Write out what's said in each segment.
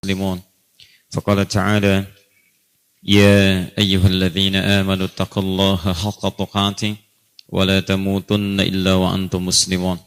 مسلمون فقال تعالى يا أيها الذين آمنوا اتقوا الله حق تقاته ولا تموتن إلا وأنتم مسلمون.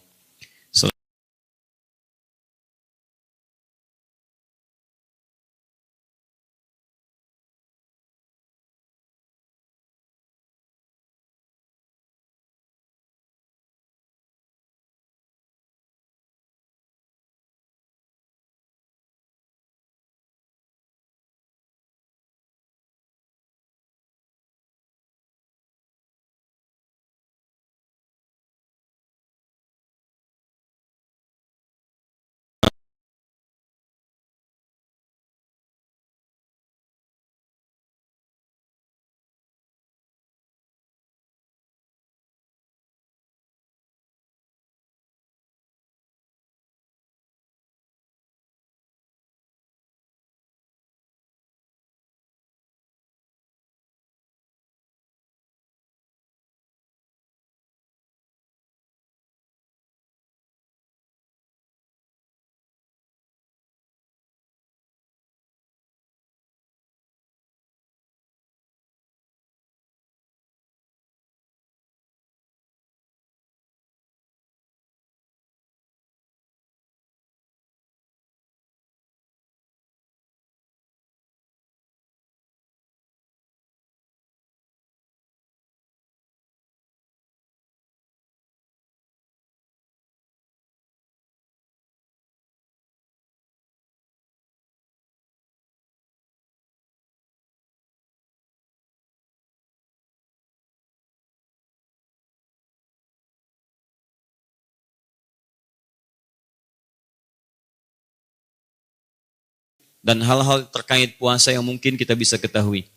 Dan hal-hal terkait puasa yang mungkin kita bisa ketahui.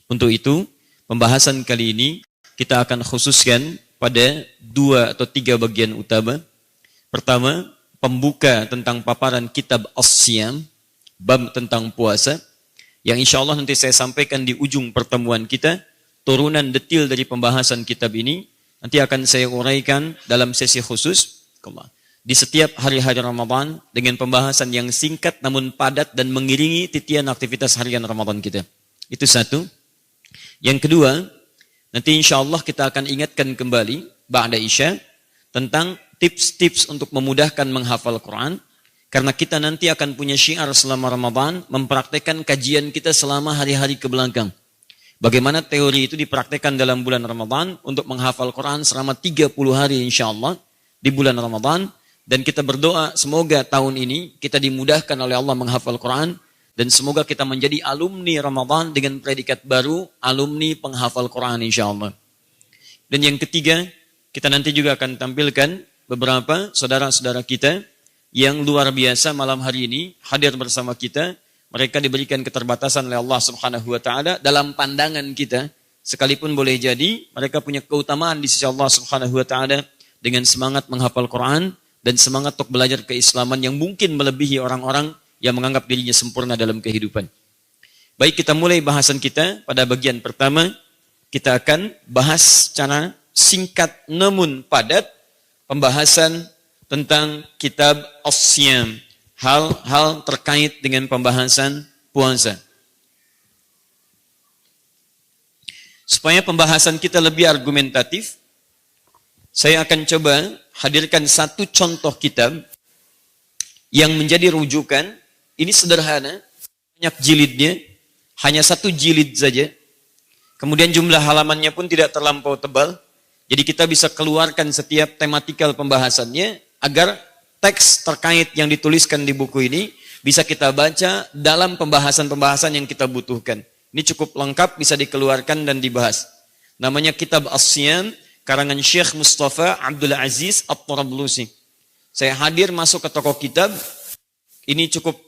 Untuk itu, pembahasan kali ini kita akan khususkan pada 2 atau 3 bagian utama. Pertama, pembuka tentang paparan kitab As-Siyam, bab tentang puasa, yang insya Allah nanti saya sampaikan di ujung pertemuan kita, turunan detail dari pembahasan kitab ini, nanti akan saya uraikan dalam sesi khusus, di setiap hari-hari Ramadan dengan pembahasan yang singkat namun padat dan mengiringi titian aktivitas harian Ramadan kita. Itu satu. Yang kedua, nanti insya Allah kita akan ingatkan kembali ba'da Isya tentang tips-tips untuk memudahkan menghafal Quran. Karena kita nanti akan punya syiar selama Ramadan mempraktekkan kajian kita selama hari-hari kebelakang. Bagaimana teori itu dipraktekkan dalam bulan Ramadan untuk menghafal Quran selama 30 hari insya Allah di bulan Ramadan. Dan kita berdoa semoga tahun ini kita dimudahkan oleh Allah menghafal Quran. Dan semoga kita menjadi alumni Ramadan dengan predikat baru, alumni penghafal Quran insya Allah. Dan yang ketiga, kita nanti juga akan tampilkan beberapa saudara-saudara kita yang luar biasa malam hari ini hadir bersama kita. Mereka diberikan keterbatasan oleh Allah Subhanahu wa taala dalam pandangan kita, sekalipun boleh jadi mereka punya keutamaan di sisi Allah Subhanahu wa taala dengan semangat menghafal Quran dan semangat untuk belajar keislaman yang mungkin melebihi orang-orang yang menganggap dirinya sempurna dalam kehidupan. Baik, kita mulai bahasan kita pada bagian pertama. Kita akan bahas secara singkat namun padat pembahasan tentang kitab As-Siyam. Hal-hal terkait dengan pembahasan puasa. Supaya pembahasan kita lebih argumentatif, saya akan coba hadirkan satu contoh kitab yang menjadi rujukan. Ini sederhana, banyak jilidnya, hanya 1 jilid saja. Kemudian jumlah halamannya pun tidak terlampau tebal. Jadi kita bisa keluarkan setiap tematikal pembahasannya agar teks terkait yang dituliskan di buku ini bisa kita baca dalam pembahasan-pembahasan yang kita butuhkan. Ini cukup lengkap, bisa dikeluarkan dan dibahas. Namanya Kitab As-Siyam, karangan Syekh Mustafa Abdul Aziz At-Tarablusi. Saya hadir masuk ke toko kitab, ini cukup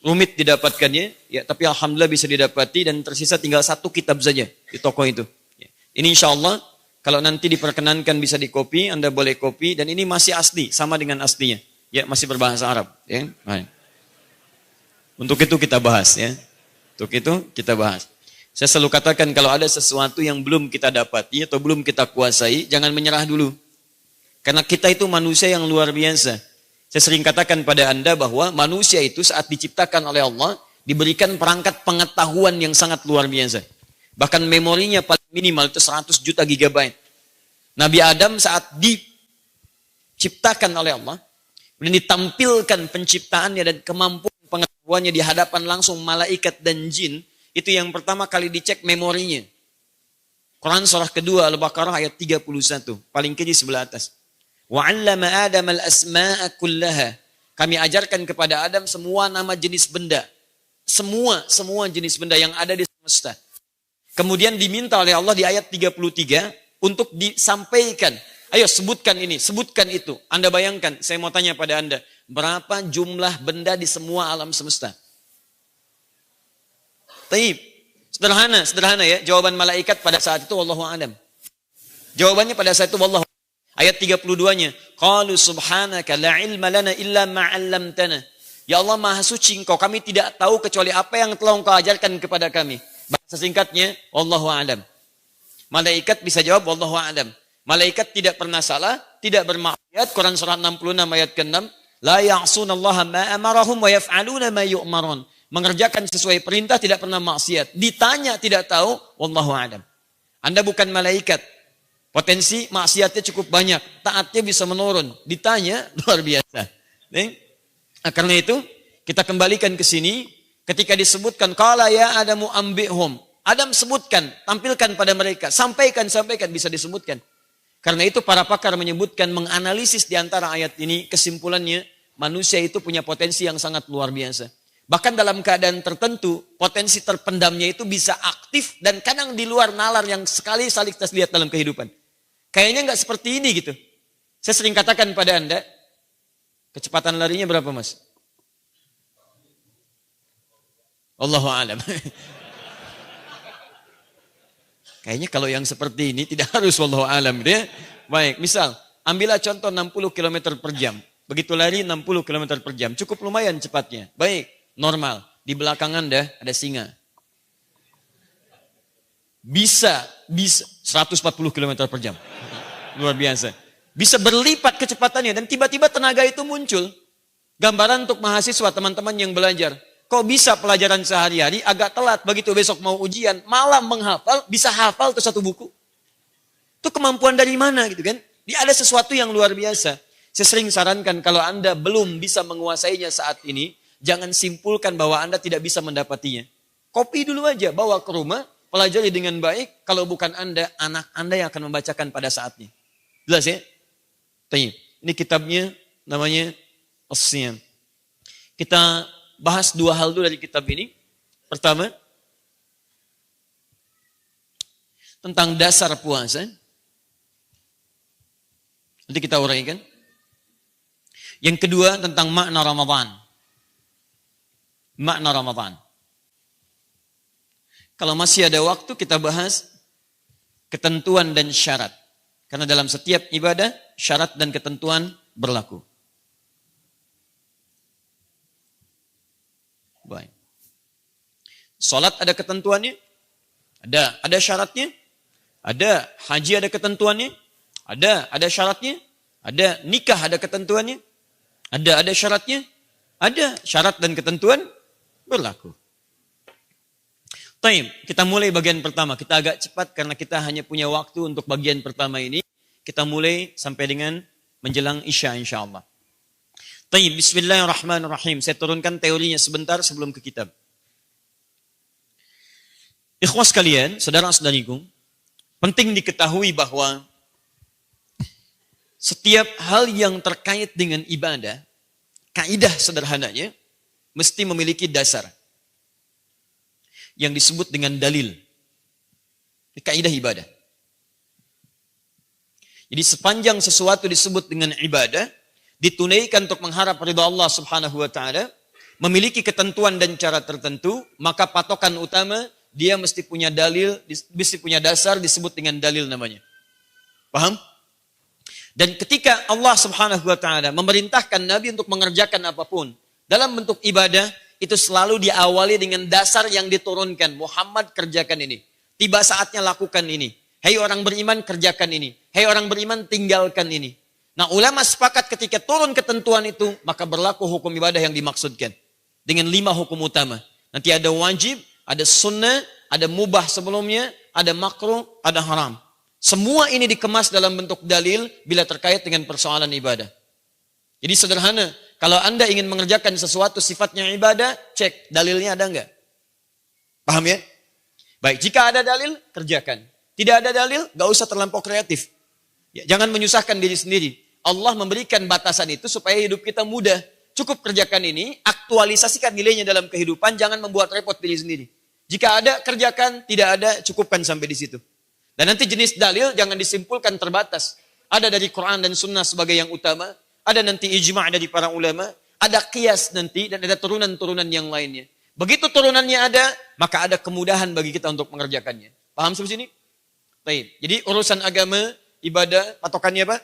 rumit didapatkannya, ya, tapi alhamdulillah bisa didapati dan tersisa tinggal 1 kitab saja di toko itu. Ya. Ini insya Allah kalau nanti diperkenankan bisa dikopi, Anda boleh kopi, dan ini masih asli, sama dengan aslinya. Ya, masih berbahasa Arab. Ya. Nah. Untuk itu kita bahas. Ya. Untuk itu kita bahas. Saya selalu katakan kalau ada sesuatu yang belum kita dapati atau belum kita kuasai, jangan menyerah dulu. Karena kita itu manusia yang luar biasa. Saya sering katakan pada Anda bahwa manusia itu saat diciptakan oleh Allah, Diberikan perangkat pengetahuan yang sangat luar biasa. Bahkan memorinya paling minimal itu 100 juta gigabyte. Nabi Adam saat diciptakan oleh Allah, dan ditampilkan penciptaannya dan kemampuan pengetahuannya di hadapan langsung malaikat dan jin, itu yang pertama kali dicek memorinya. Quran surah kedua Al-Baqarah ayat 31, paling kiri sebelah atas. Wa 'allama Adam al-asma'a kullaha. Kami ajarkan kepada Adam semua nama jenis benda. Semua jenis benda yang ada di semesta. Kemudian diminta oleh Allah di ayat 33 untuk disampaikan. Ayo sebutkan ini, sebutkan itu. Anda bayangkan, saya mau tanya pada Anda, berapa jumlah benda di semua alam semesta? Taib. Sederhana ya. Jawaban malaikat pada saat itu wallahu a'lam. Jawabannya pada saat itu wallahu a'lam. Ayat 32-nya, qalu subhanaka la ilma lana illa ma 'allamtana. Ya Allah Maha Suci Engkau, kami tidak tahu kecuali apa yang telah Engkau ajarkan kepada kami. Bahasa singkatnya, wallahu a'lam. Malaikat bisa jawab wallahu a'lam. Malaikat tidak pernah salah, tidak bermaksiat. Quran surah 66 ayat ke-6, la ya'sunallaha ma amarahum wa yaf'aluna ma yu'marun. Mengerjakan sesuai perintah, tidak pernah maksiat. Ditanya tidak tahu, wallahu a'lam. Anda bukan malaikat. Potensi maksiatnya cukup banyak, taatnya bisa menurun. Ditanya luar biasa. Nah, karena itu kita kembalikan ke sini. Ketika disebutkan qala ya Adamu ambihum, Adam sebutkan, tampilkan pada mereka, sampaikan bisa disebutkan. Karena itu para pakar menyebutkan, menganalisis di antara ayat ini, kesimpulannya manusia itu punya potensi yang sangat luar biasa. Bahkan dalam keadaan tertentu, potensi terpendamnya itu bisa aktif dan kadang di luar nalar yang sekali kita lihat dalam kehidupan. Kayaknya nggak seperti ini gitu. Saya sering katakan pada Anda, kecepatan larinya berapa mas? Allahu a'lam. Kayaknya kalau yang seperti ini tidak harus wallahu a'lam gitu ya. Baik, misal ambillah contoh 60 km per jam. Begitu lari 60 km per jam, cukup lumayan cepatnya. Baik, normal. Di belakang Anda ada singa. Bisa 140 km per jam. Luar biasa. Bisa berlipat kecepatannya dan tiba-tiba tenaga itu muncul. Gambaran untuk mahasiswa, teman-teman yang belajar. Kok bisa pelajaran sehari-hari agak telat, begitu besok mau ujian, malam menghafal, bisa hafal tuh satu buku. Itu kemampuan dari mana gitu kan? Dia ada sesuatu yang luar biasa. Saya sering sarankan kalau Anda belum bisa menguasainya saat ini, jangan simpulkan bahwa Anda tidak bisa mendapatinya. Kopi dulu aja, bawa ke rumah, pelajari dengan baik. Kalau bukan Anda, anak Anda yang akan membacakan pada saatnya. Jelas ya? Ini kitabnya namanya As-Siyam. Kita bahas dua hal dulu dari kitab ini. Pertama, tentang dasar puasa. Nanti kita uraikan. Yang kedua, tentang makna Ramadan. Makna Ramadan. Kalau masih ada waktu, kita bahas ketentuan dan syarat. Karena dalam setiap ibadah, syarat dan ketentuan berlaku. Baik. Salat ada ketentuannya? Ada syaratnya? Ada. Haji ada ketentuannya? Ada syaratnya? Ada. Nikah ada ketentuannya? Ada syaratnya? Ada. Syarat dan ketentuan berlaku. Taib, kita mulai bagian pertama. Kita agak cepat karena kita hanya punya waktu untuk bagian pertama ini. Kita mulai sampai dengan menjelang Isya insyaallah. Taib, bismillahirrahmanirrahim. Saya turunkan teorinya sebentar sebelum ke kitab. Ikhwas kalian, saudara-saudariku, penting diketahui bahwa setiap hal yang terkait dengan ibadah, kaidah sederhananya, mesti memiliki dasar. Yang disebut dengan dalil. Ini kaidah ibadah. Jadi sepanjang sesuatu disebut dengan ibadah, ditunaikan untuk mengharap ridha Allah Subhanahu wa taala, memiliki ketentuan dan cara tertentu, maka patokan utama dia mesti punya dalil, mesti punya dasar disebut dengan dalil namanya. Paham? Dan ketika Allah Subhanahu wa taala memerintahkan Nabi untuk mengerjakan apapun dalam bentuk ibadah, itu selalu diawali dengan dasar yang diturunkan. Muhammad kerjakan ini. Tiba saatnya lakukan ini. Hei orang beriman kerjakan ini. Hei orang beriman tinggalkan ini. Nah ulama sepakat ketika turun ketentuan itu, maka berlaku hukum ibadah yang dimaksudkan. Dengan 5 hukum utama. Nanti ada wajib, ada sunnah, ada mubah sebelumnya, ada makruh, ada haram. Semua ini dikemas dalam bentuk dalil bila terkait dengan persoalan ibadah. Jadi sederhana, kalau Anda ingin mengerjakan sesuatu sifatnya ibadah, cek dalilnya ada enggak? Paham ya? Baik, jika ada dalil, kerjakan. Tidak ada dalil, gak usah terlampau kreatif. Ya, jangan menyusahkan diri sendiri. Allah memberikan batasan itu supaya hidup kita mudah. Cukup kerjakan ini, aktualisasikan nilainya dalam kehidupan, jangan membuat repot diri sendiri. Jika ada, kerjakan. Tidak ada, cukupkan sampai di situ. Dan nanti jenis dalil jangan disimpulkan terbatas. Ada dari Quran dan Sunnah sebagai yang utama. Ada nanti ijma' dari para ulama. Ada qiyas nanti, dan ada turunan-turunan yang lainnya. Begitu turunannya ada, maka ada kemudahan bagi kita untuk mengerjakannya. Paham sampai sini? Baik. Jadi urusan agama, ibadah, patokannya apa?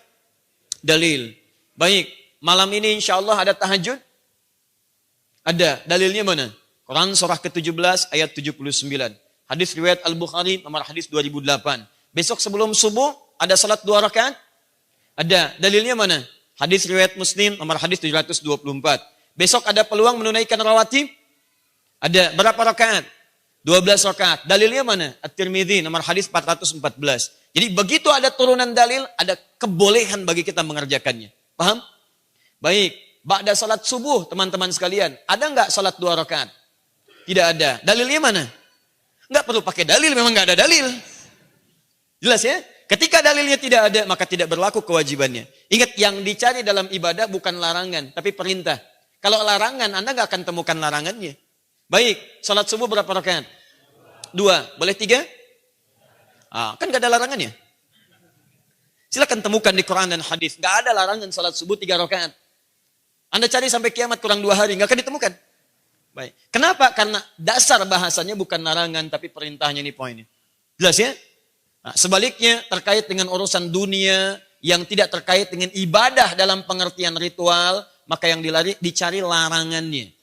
Dalil. Baik. Malam ini insya Allah ada tahajud? Ada. Dalilnya mana? Quran surah ke-17 ayat 79. Hadis riwayat Al-Bukhari nomor hadis 2008. Besok sebelum subuh ada salat 2 rakaat? Ada. Dalilnya mana? Hadis riwayat Muslim nomor hadis 724. Besok ada peluang menunaikan rawatib? Ada. Berapa rakaat? 12 rakaat. Dalilnya mana? At-Tirmidzi nomor hadis 414. Jadi begitu ada turunan dalil, ada kebolehan bagi kita mengerjakannya. Paham? Baik. Ba'da salat subuh teman-teman sekalian. Ada enggak salat 2 rakaat? Tidak ada. Dalilnya mana? Enggak perlu pakai dalil, memang enggak ada dalil. Jelas ya? Ketika dalilnya tidak ada, maka tidak berlaku kewajibannya. Ingat, yang dicari dalam ibadah bukan larangan, tapi perintah. Kalau larangan, Anda enggak akan temukan larangannya. Baik, salat subuh berapa rakaat? 2. Boleh 3? Kan enggak ada larangannya. Silakan temukan di Quran dan hadis. Enggak ada larangan salat subuh 3 rakaat. Anda cari sampai kiamat kurang 2 hari, enggak akan ditemukan. Baik. Kenapa? Karena dasar bahasanya bukan larangan, tapi perintahnya, ini poinnya. Jelas ya? Nah, sebaliknya, terkait dengan urusan dunia yang tidak terkait dengan ibadah dalam pengertian ritual, maka yang dicari larangannya.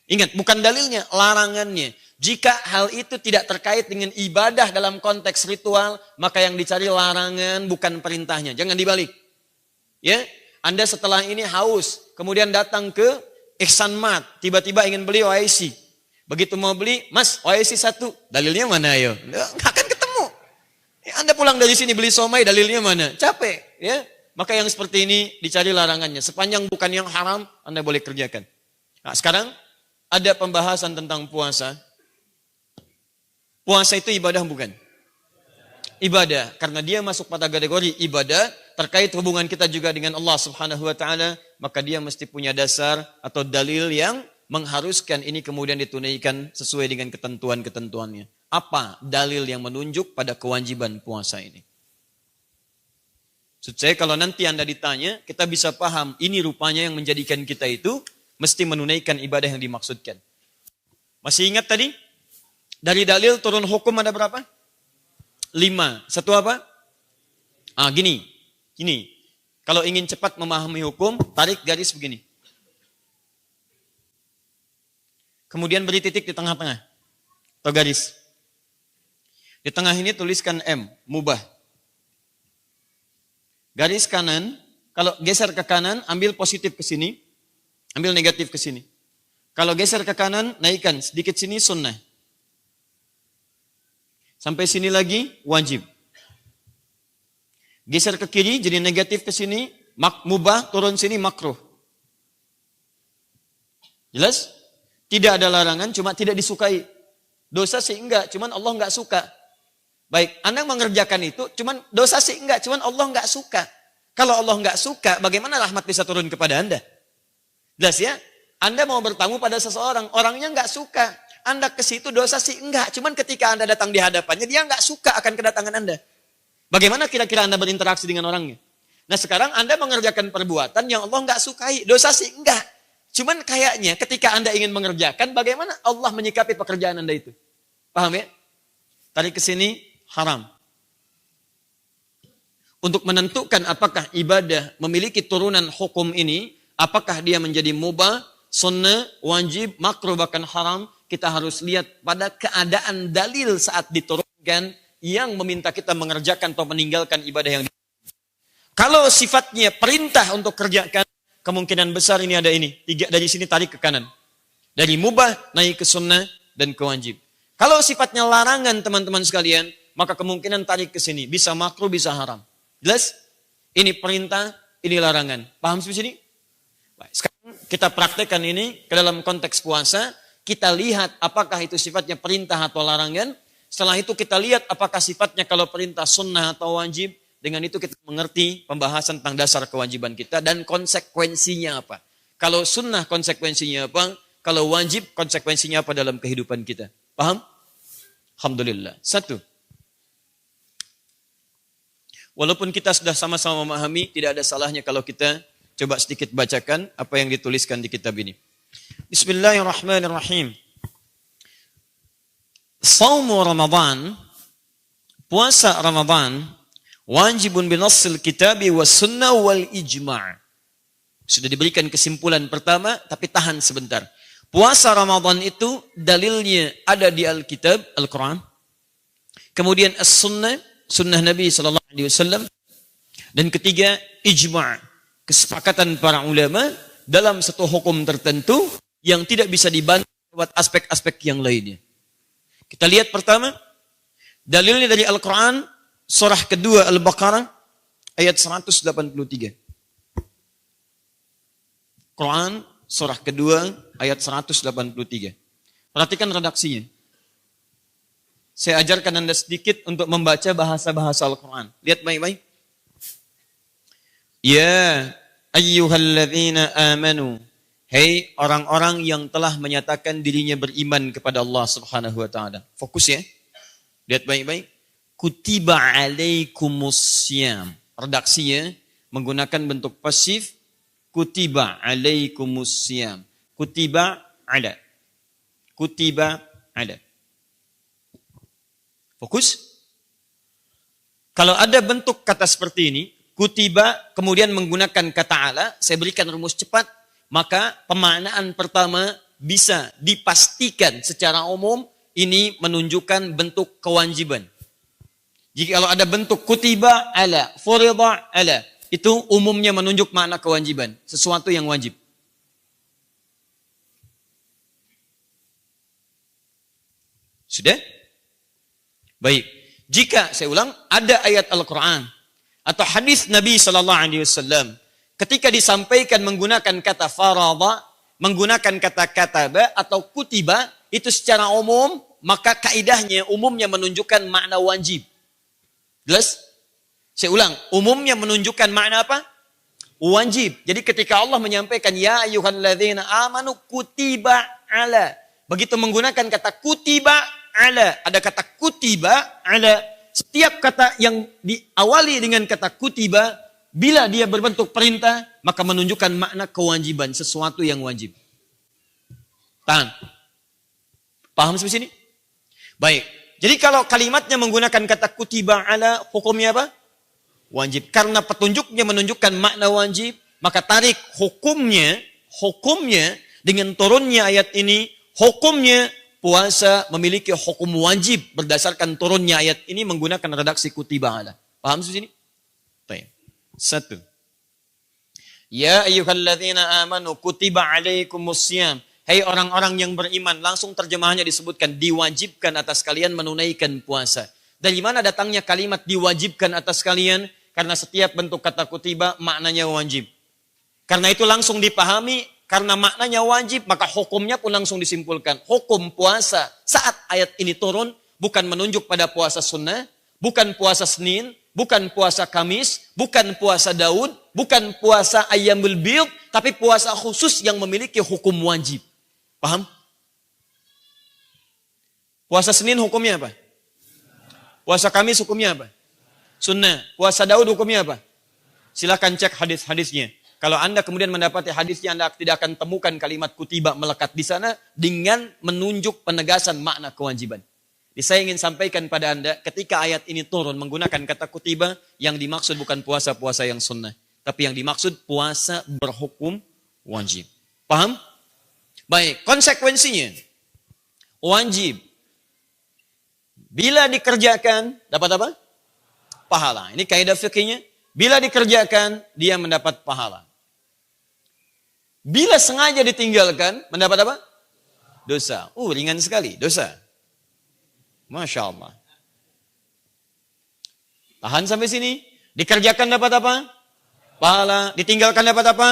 Ingat, bukan dalilnya, larangannya. Jika hal itu tidak terkait dengan ibadah dalam konteks ritual, maka yang dicari larangan, bukan perintahnya. Jangan dibalik. Ya, Anda setelah ini haus, kemudian datang ke Ihsan Mart, tiba-tiba ingin beli OIC. Begitu mau beli, Mas, OIC 1. Dalilnya mana ayo? Nggak akan ketemu. Ya, Anda pulang dari sini beli somai, dalilnya mana? Capek. Ya, maka yang seperti ini dicari larangannya. Sepanjang bukan yang haram, Anda boleh kerjakan. Nah, sekarang ada pembahasan tentang puasa. Puasa itu ibadah bukan? Ibadah, karena dia masuk pada kategori ibadah, terkait hubungan kita juga dengan Allah Subhanahu wa taala, maka dia mesti punya dasar atau dalil yang mengharuskan ini kemudian ditunaikan sesuai dengan ketentuan-ketentuannya. Apa dalil yang menunjuk pada kewajiban puasa ini? Maksud saya, kalau nanti Anda ditanya, kita bisa paham ini rupanya yang menjadikan kita itu mesti menunaikan ibadah yang dimaksudkan. Masih ingat tadi? Dari dalil turun hukum ada berapa? 5. Satu apa? Gini. Kalau ingin cepat memahami hukum, tarik garis begini. Kemudian beri titik di tengah-tengah. Atau garis. Di tengah ini tuliskan M, mubah. Garis kanan, kalau geser ke kanan, ambil positif ke sini. Ambil negatif ke sini. Kalau geser ke kanan, naikkan sedikit sini sunnah. Sampai sini lagi wajib. Geser ke kiri jadi negatif ke sini, mubah, turun sini makruh. Jelas? Tidak ada larangan, cuma tidak disukai. Dosa sih enggak, cuman Allah enggak suka. Baik, Anda mengerjakan itu, cuman dosa sih enggak, cuman Allah enggak suka. Kalau Allah enggak suka, bagaimana rahmat bisa turun kepada Anda? Jelas ya? Anda mau bertamu pada seseorang, orangnya enggak suka. Anda ke situ dosa sih enggak, cuman ketika Anda datang di hadapannya, dia enggak suka akan kedatangan Anda. Bagaimana kira-kira Anda berinteraksi dengan orangnya? Nah sekarang Anda mengerjakan perbuatan yang Allah enggak sukai, dosa sih enggak. Cuman kayaknya ketika Anda ingin mengerjakan, bagaimana Allah menyikapi pekerjaan Anda itu? Paham ya? Tarik ke sini, haram. Untuk menentukan apakah ibadah memiliki turunan hukum ini, apakah dia menjadi mubah, sunnah, wajib, makruh, bahkan haram, kita harus lihat pada keadaan dalil saat diturunkan yang meminta kita mengerjakan atau meninggalkan ibadah yang kalau sifatnya perintah untuk kerjakan, kemungkinan besar ini ada ini. 3 dari sini tarik ke kanan. Dari mubah naik ke sunnah dan ke wajib. Kalau sifatnya larangan teman-teman sekalian, maka kemungkinan tarik ke sini. Bisa makruh, bisa haram. Jelas? Ini perintah, ini larangan. Paham sampai sini? Baik, sekarang kita praktekkan ini ke dalam konteks puasa. Kita lihat apakah itu sifatnya perintah atau larangan. Setelah itu kita lihat apakah sifatnya kalau perintah sunnah atau wajib. Dengan itu kita mengerti pembahasan tentang dasar kewajiban kita dan konsekuensinya apa. Kalau sunnah konsekuensinya apa, kalau wajib konsekuensinya apa dalam kehidupan kita. Paham? Alhamdulillah. Satu. Walaupun kita sudah sama-sama memahami, tidak ada salahnya kalau kita coba sedikit bacakan apa yang dituliskan di kitab ini. Bismillahirrahmanirrahim. Shaumu Ramadan, puasa Ramadan, wajibun binassil kitabi was sunnah wal ijma'. Sudah diberikan kesimpulan pertama, tapi tahan sebentar. Puasa Ramadan itu dalilnya ada di Alkitab, Al-Quran. Kemudian as-sunnah, sunnah Nabi SAW. Dan ketiga, ijma'. Kesepakatan para ulama dalam satu hukum tertentu yang tidak bisa dibantah lewat aspek-aspek yang lainnya. Kita lihat pertama, dalilnya dari Al-Quran, surah kedua Al-Baqarah, ayat 183. Quran, surah kedua, ayat 183. Perhatikan redaksinya. Saya ajarkan Anda sedikit untuk membaca bahasa-bahasa Al-Quran. Lihat baik-baik. Ya ayyuhalladzina amanu. Hei orang-orang yang telah menyatakan dirinya beriman kepada Allah Subhanahu wa taala. Fokus ya. Lihat baik-baik. Kutiba alaikumussyam. Redaksinya menggunakan bentuk pasif. Kutiba alaikumussyam. Kutiba ala. Kutiba ala. Fokus. Kalau ada bentuk kata seperti ini, kutiba kemudian menggunakan kata ala, saya berikan rumus cepat, maka pemaknaan pertama bisa dipastikan secara umum ini menunjukkan bentuk kewajiban. Jika kalau ada bentuk kutiba ala, furida ala, itu umumnya menunjuk makna kewajiban, sesuatu yang wajib. Sudah? Baik. Jika saya ulang, ada ayat Al-Quran atau hadis Nabi SAW, ketika disampaikan menggunakan kata farada, menggunakan kata kataba atau kutiba, itu secara umum, maka kaidahnya umumnya menunjukkan makna wajib. Jelas? Saya ulang, umumnya menunjukkan makna apa? Wajib. Jadi ketika Allah menyampaikan ya ayyuhalladzina amanu kutiba ala, begitu menggunakan kata kutiba ala, ada kata kutiba ala, setiap kata yang diawali dengan kata kutiba, bila dia berbentuk perintah, maka menunjukkan makna kewajiban, sesuatu yang wajib. Tahan. Paham sampai sini? Baik. Jadi kalau kalimatnya menggunakan kata kutiba ala, hukumnya apa? Wajib. Karena petunjuknya menunjukkan makna wajib, maka tarik hukumnya dengan turunnya ayat ini, hukumnya puasa memiliki hukum wajib berdasarkan turunnya ayat ini menggunakan redaksi kutiba ala. Paham di sini? Baik. Satu. Ya ayyuhalladzina amanu kutiba alaikumussyam. Hai orang-orang yang beriman, langsung terjemahannya disebutkan diwajibkan atas kalian menunaikan puasa. Dari mana datangnya kalimat diwajibkan atas kalian? Karena setiap bentuk kata kutiba maknanya wajib. Karena itu langsung dipahami. Karena maknanya wajib, maka hukumnya pun langsung disimpulkan. Hukum puasa saat ayat ini turun, bukan menunjuk pada puasa sunnah, bukan puasa Senin, bukan puasa Kamis, bukan puasa Daud, bukan puasa Ayyamul Bid, tapi puasa khusus yang memiliki hukum wajib. Paham? Puasa Senin hukumnya apa? Puasa Kamis hukumnya apa? Sunnah. Puasa Daud hukumnya apa? Silakan cek hadis-hadisnya. Kalau Anda kemudian mendapati hadisnya, Anda tidak akan temukan kalimat kutiba melekat di sana dengan menunjuk penegasan makna kewajiban. Jadi saya ingin sampaikan pada Anda, ketika ayat ini turun menggunakan kata kutiba, yang dimaksud bukan puasa-puasa yang sunnah. Tapi yang dimaksud puasa berhukum wajib. Paham? Baik, konsekuensinya. Wajib. Bila dikerjakan, dapat apa? Pahala. Ini kaidah fikihnya. Bila dikerjakan, dia mendapat pahala. Bila sengaja ditinggalkan, mendapat apa? Dosa. Ringan sekali, dosa. Masya Allah. Tahan sampai sini. Dikerjakan dapat apa? Pahala. Ditinggalkan dapat apa?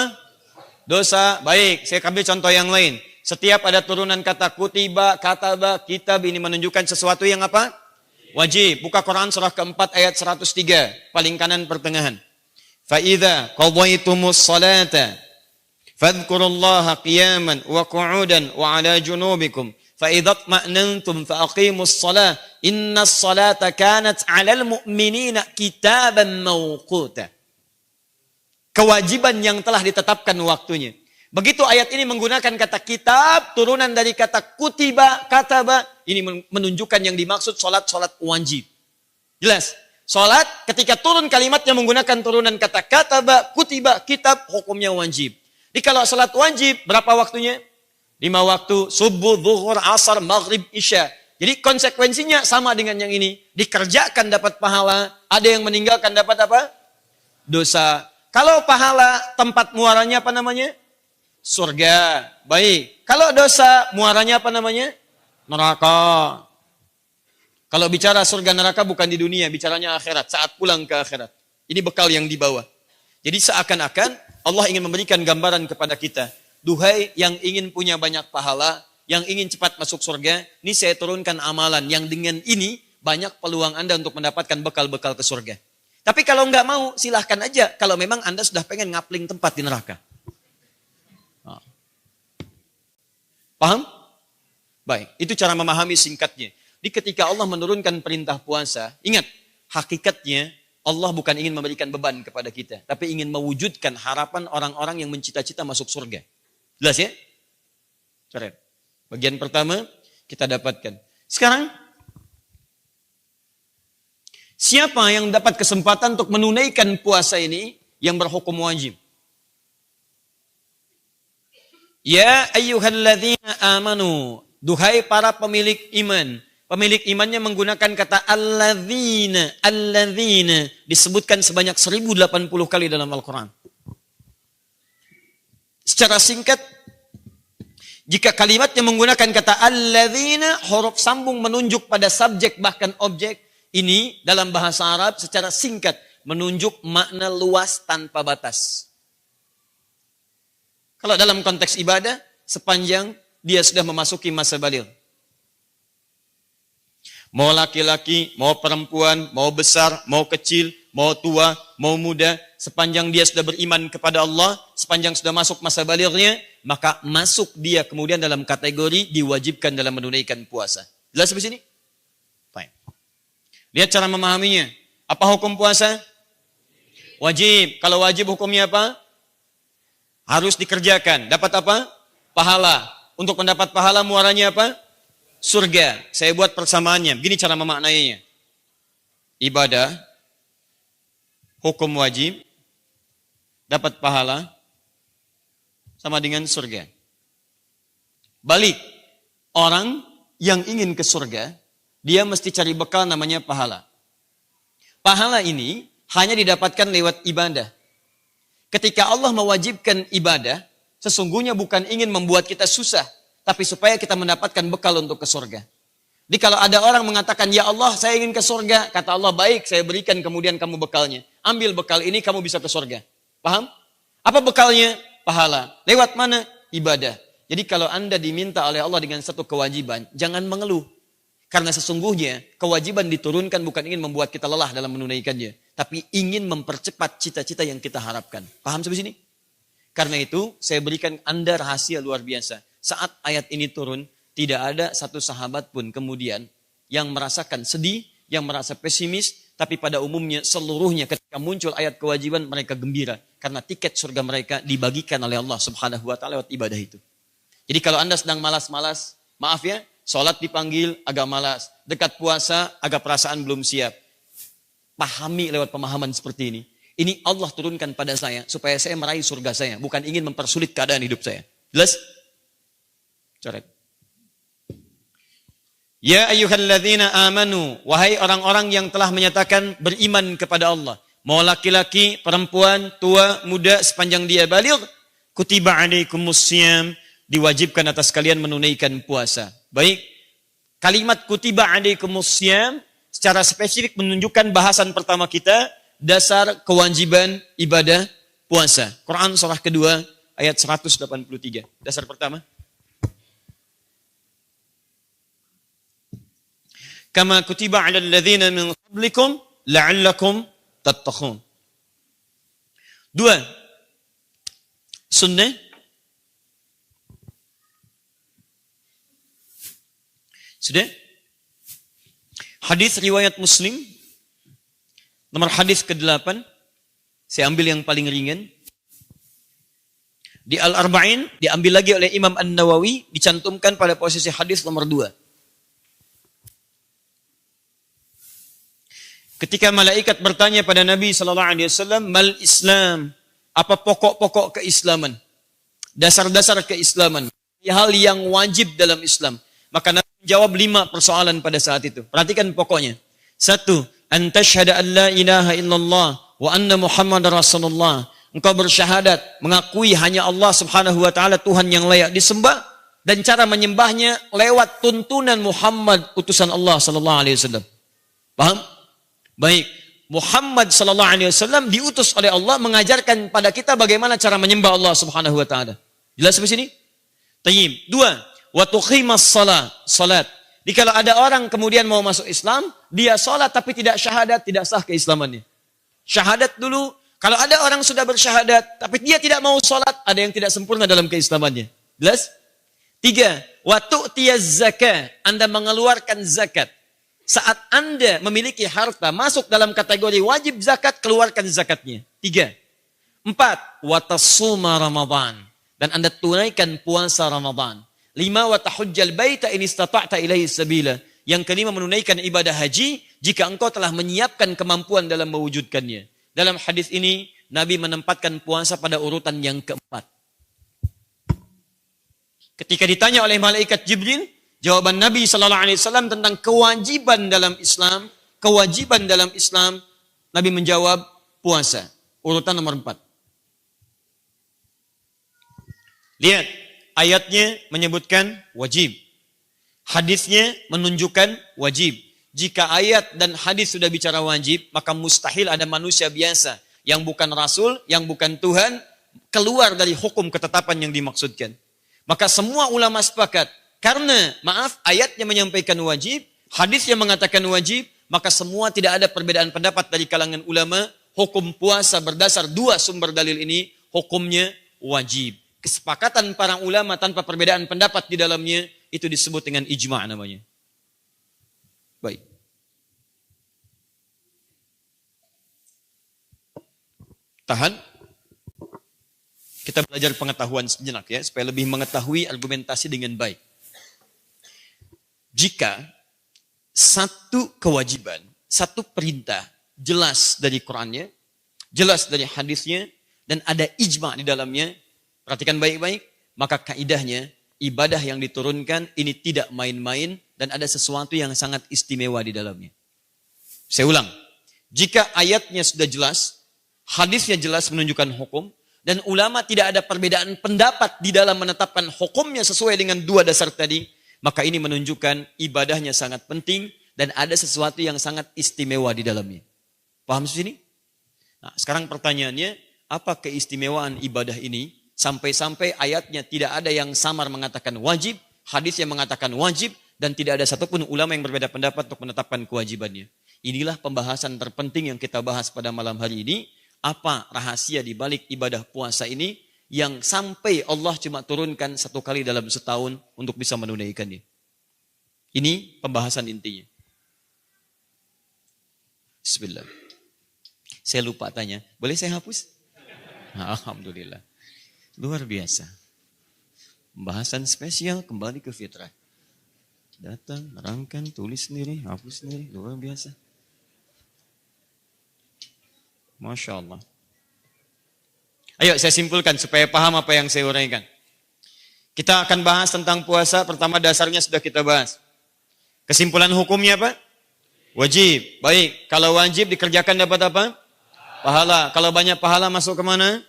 Dosa. Baik, saya ambil contoh yang lain. Setiap ada turunan kata kutiba, kataba, kitab, ini menunjukkan sesuatu yang apa? Wajib. Buka Quran surah keempat ayat 103. Paling kanan pertengahan. فَإِذَا قَضَيْتُمُ الصَّلَاةَ فَاذْكُرُوا اللَّهَ قِيَامًا وَقُعُودًا وَعَلَى جُنُوبِكُمْ فَإِذَا اطْمَأْنَنْتُمْ فَأَقِيمُوا الصَّلَاةَ إِنَّ الصَّلَاةَ كَانَتْ عَلَى الْمُؤْمِنِينَ كِتَابًا مَوْقُوتًا. Kewajiban yang telah ditetapkan waktunya. Begitu ayat ini menggunakan kata kitab, turunan dari kata kutiba, kataba, ini menunjukkan yang dimaksud solat wajib. Jelas? Solat ketika turun kalimatnya menggunakan turunan kata kataba, kutiba, kitab, hukumnya wajib. Jadi kalau solat wajib, berapa waktunya? 5 waktu, subuh, zuhur, asar, maghrib, isya. Jadi konsekuensinya sama dengan yang ini. Dikerjakan dapat pahala, ada yang meninggalkan dapat apa? Dosa. Kalau pahala, tempat muaranya apa namanya? Surga. Baik. Kalau dosa, muaranya apa namanya? Neraka. Kalau bicara surga neraka bukan di dunia, bicaranya akhirat, saat pulang ke akhirat. Ini bekal yang dibawa. Jadi seakan-akan Allah ingin memberikan gambaran kepada kita. Duhai yang ingin punya banyak pahala, yang ingin cepat masuk surga, ini saya turunkan amalan yang dengan ini banyak peluang Anda untuk mendapatkan bekal-bekal ke surga. Tapi kalau nggak mau, silahkan aja. Kalau memang Anda sudah pengen ngapling tempat di neraka. Paham? Baik, itu cara memahami singkatnya. Di ketika Allah menurunkan perintah puasa, ingat, hakikatnya Allah bukan ingin memberikan beban kepada kita, tapi ingin mewujudkan harapan orang-orang yang mencita-cita masuk surga. Jelas ya? Coret. Bagian pertama kita dapatkan. Sekarang, siapa yang dapat kesempatan untuk menunaikan puasa ini yang berhukum wajib? Ya ayyuhalladzina amanu, duhai para pemilik iman. Pemilik imannya menggunakan kata alladzina, alladzina disebutkan sebanyak 1080 kali dalam Al-Quran. Secara singkat, jika kalimatnya menggunakan kata alladzina, huruf sambung menunjuk pada subjek bahkan objek, ini dalam bahasa Arab secara singkat menunjuk makna luas tanpa batas. Kalau dalam konteks ibadah, sepanjang dia sudah memasuki masa baligh. Mau laki-laki, mau perempuan, mau besar, mau kecil, mau tua, mau muda, sepanjang dia sudah beriman kepada Allah, sepanjang sudah masuk masa balighnya, maka masuk dia kemudian dalam kategori diwajibkan dalam menunaikan puasa. Jelas sampai sini? Baik. Lihat cara memahaminya. Apa hukum puasa? Wajib. Kalau wajib hukumnya apa? Harus dikerjakan. Dapat apa? Pahala. Untuk mendapat pahala muaranya apa? Surga. Saya buat persamaannya. Begini cara memaknainya. Ibadah, hukum wajib, dapat pahala, sama dengan surga. Balik. Orang yang ingin ke surga, dia mesti cari bekal namanya pahala. Pahala ini hanya didapatkan lewat ibadah. Ketika Allah mewajibkan ibadah, sesungguhnya bukan ingin membuat kita susah, tapi supaya kita mendapatkan bekal untuk ke surga. Jadi kalau ada orang mengatakan, ya Allah saya ingin ke surga, kata Allah, baik saya berikan kemudian kamu bekalnya. Ambil bekal ini kamu bisa ke surga. Paham? Apa bekalnya? Pahala. Lewat mana? Ibadah. Jadi kalau Anda diminta oleh Allah dengan satu kewajiban, jangan mengeluh. Karena sesungguhnya kewajiban diturunkan bukan ingin membuat kita lelah dalam menunaikannya, tapi ingin mempercepat cita-cita yang kita harapkan. Paham sampai sini? Karena itu saya berikan Anda rahasia luar biasa. Saat ayat ini turun, tidak ada satu sahabat pun kemudian yang merasakan sedih, yang merasa pesimis, tapi pada umumnya seluruhnya ketika muncul ayat kewajiban mereka gembira. Karena tiket surga mereka dibagikan oleh Allah Subhanahu wa ta'ala lewat ibadah itu. Jadi kalau Anda sedang malas-malas, maaf ya, sholat dipanggil agak malas, dekat puasa agak perasaan belum siap. Pahami lewat pemahaman seperti ini. Ini Allah turunkan pada saya supaya saya meraih surga saya, bukan ingin mempersulit keadaan hidup saya. Jelas? Coret. Ya ayyuhalladzina amanu, wahai orang-orang yang telah menyatakan beriman kepada Allah. Mau laki-laki, perempuan, tua, muda, sepanjang dia baligh, kutiba alaikumus syiyam, diwajibkan atas kalian menunaikan puasa. Baik, kalimat kutiba alaikumussyam secara spesifik menunjukkan bahasan pertama kita, dasar kewajiban ibadah puasa. Quran surah kedua ayat 183. Dasar pertama. Kama kutiba 'alal ladzina min qablikum la'allakum tattaqun. Dua, sunnah. Sudah? Hadis riwayat Muslim, nomor hadis ke-8. Saya ambil yang paling ringan. Di Al-Arba'in, diambil lagi oleh Imam An-Nawawi, dicantumkan pada posisi hadis nomor 2. Ketika malaikat bertanya pada Nabi SAW, mal Islam, apa pokok-pokok keislaman? Dasar-dasar keislaman. Hal yang wajib dalam Islam. Maka Nabi menjawab 5 persoalan pada saat itu. Perhatikan pokoknya. 1. An tashhada an la ilaha illallah wa anna Muhammad Rasulullah. Engkau bersyahadat, mengakui hanya Allah Subhanahu wa taala Tuhan yang layak disembah, dan cara menyembahnya lewat tuntunan Muhammad utusan Allah sallallahu alaihi wasallam. Paham? Baik, Muhammad sallallahu alaihi wasallam diutus oleh Allah mengajarkan pada kita bagaimana cara menyembah Allah Subhanahu wa taala. Jelas sampai sini? Tayyib. 2, wa tuqimas salat. Jadi kalau ada orang kemudian mau masuk Islam, dia salat tapi tidak syahadat, tidak sah keislamannya. Syahadat dulu. Kalau ada orang sudah bersyahadat tapi dia tidak mau salat, ada yang tidak sempurna dalam keislamannya. Jelas? 3, wa tu'tiyaz zakah. Anda mengeluarkan zakat. Saat Anda memiliki harta masuk dalam kategori wajib zakat, keluarkan zakatnya. 3. 4. Watasuma Ramadan. Dan Anda tunaikan puasa Ramadan. 5. Watahujjal baita in istata'ta ilaihi sabila. Yang kelima, menunaikan ibadah haji jika engkau telah menyiapkan kemampuan dalam mewujudkannya. Dalam hadis ini, Nabi menempatkan puasa pada urutan yang keempat. Ketika ditanya oleh malaikat Jibril, jawaban Nabi SAW tentang kewajiban dalam Islam, Nabi menjawab puasa. Urutan nomor 4. Lihat, ayatnya menyebutkan wajib. Hadisnya menunjukkan wajib. Jika ayat dan hadis sudah bicara wajib, maka mustahil ada manusia biasa yang bukan Rasul, yang bukan Tuhan, keluar dari hukum ketetapan yang dimaksudkan. Maka semua ulama sepakat, karena, ayatnya menyampaikan wajib, hadisnya mengatakan wajib, maka semua tidak ada perbedaan pendapat dari kalangan ulama, hukum puasa berdasar 2 sumber dalil ini, hukumnya wajib. Kesepakatan para ulama tanpa perbedaan pendapat di dalamnya, itu disebut dengan ijma' namanya. Baik. Tahan. Kita belajar pengetahuan sejenak ya, supaya lebih mengetahui argumentasi dengan baik. Jika satu kewajiban, satu perintah jelas dari Qur'annya, jelas dari hadisnya, dan ada ijma' di dalamnya, perhatikan baik-baik, maka kaidahnya ibadah yang diturunkan ini tidak main-main dan ada sesuatu yang sangat istimewa di dalamnya. Saya ulang, jika ayatnya sudah jelas, hadisnya jelas menunjukkan hukum, dan ulama tidak ada perbedaan pendapat di dalam menetapkan hukumnya sesuai dengan 2 dasar tadi, maka ini menunjukkan ibadahnya sangat penting dan ada sesuatu yang sangat istimewa di dalamnya. Paham sini? Nah, sekarang pertanyaannya, apa keistimewaan ibadah ini sampai-sampai ayatnya tidak ada yang samar mengatakan wajib, hadis yang mengatakan wajib, dan tidak ada satupun ulama yang berbeda pendapat untuk menetapkan kewajibannya. Inilah pembahasan terpenting yang kita bahas pada malam hari ini. Apa rahasia di balik ibadah puasa ini yang sampai Allah cuma turunkan 1 kali dalam setahun untuk bisa menunaikannya. Ini pembahasan intinya. Bismillah. Saya lupa tanya, boleh saya hapus? Alhamdulillah. Luar biasa. Pembahasan spesial kembali ke fitrah. Datang, nerangkan, tulis sendiri, hapus sendiri, luar biasa. Masya Allah. Ayo saya simpulkan supaya paham apa yang saya uraikan. Kita akan bahas tentang puasa. Pertama dasarnya sudah kita bahas. Kesimpulan hukumnya apa? Wajib. Baik, kalau wajib dikerjakan dapat apa? Pahala. Kalau banyak pahala masuk kemana?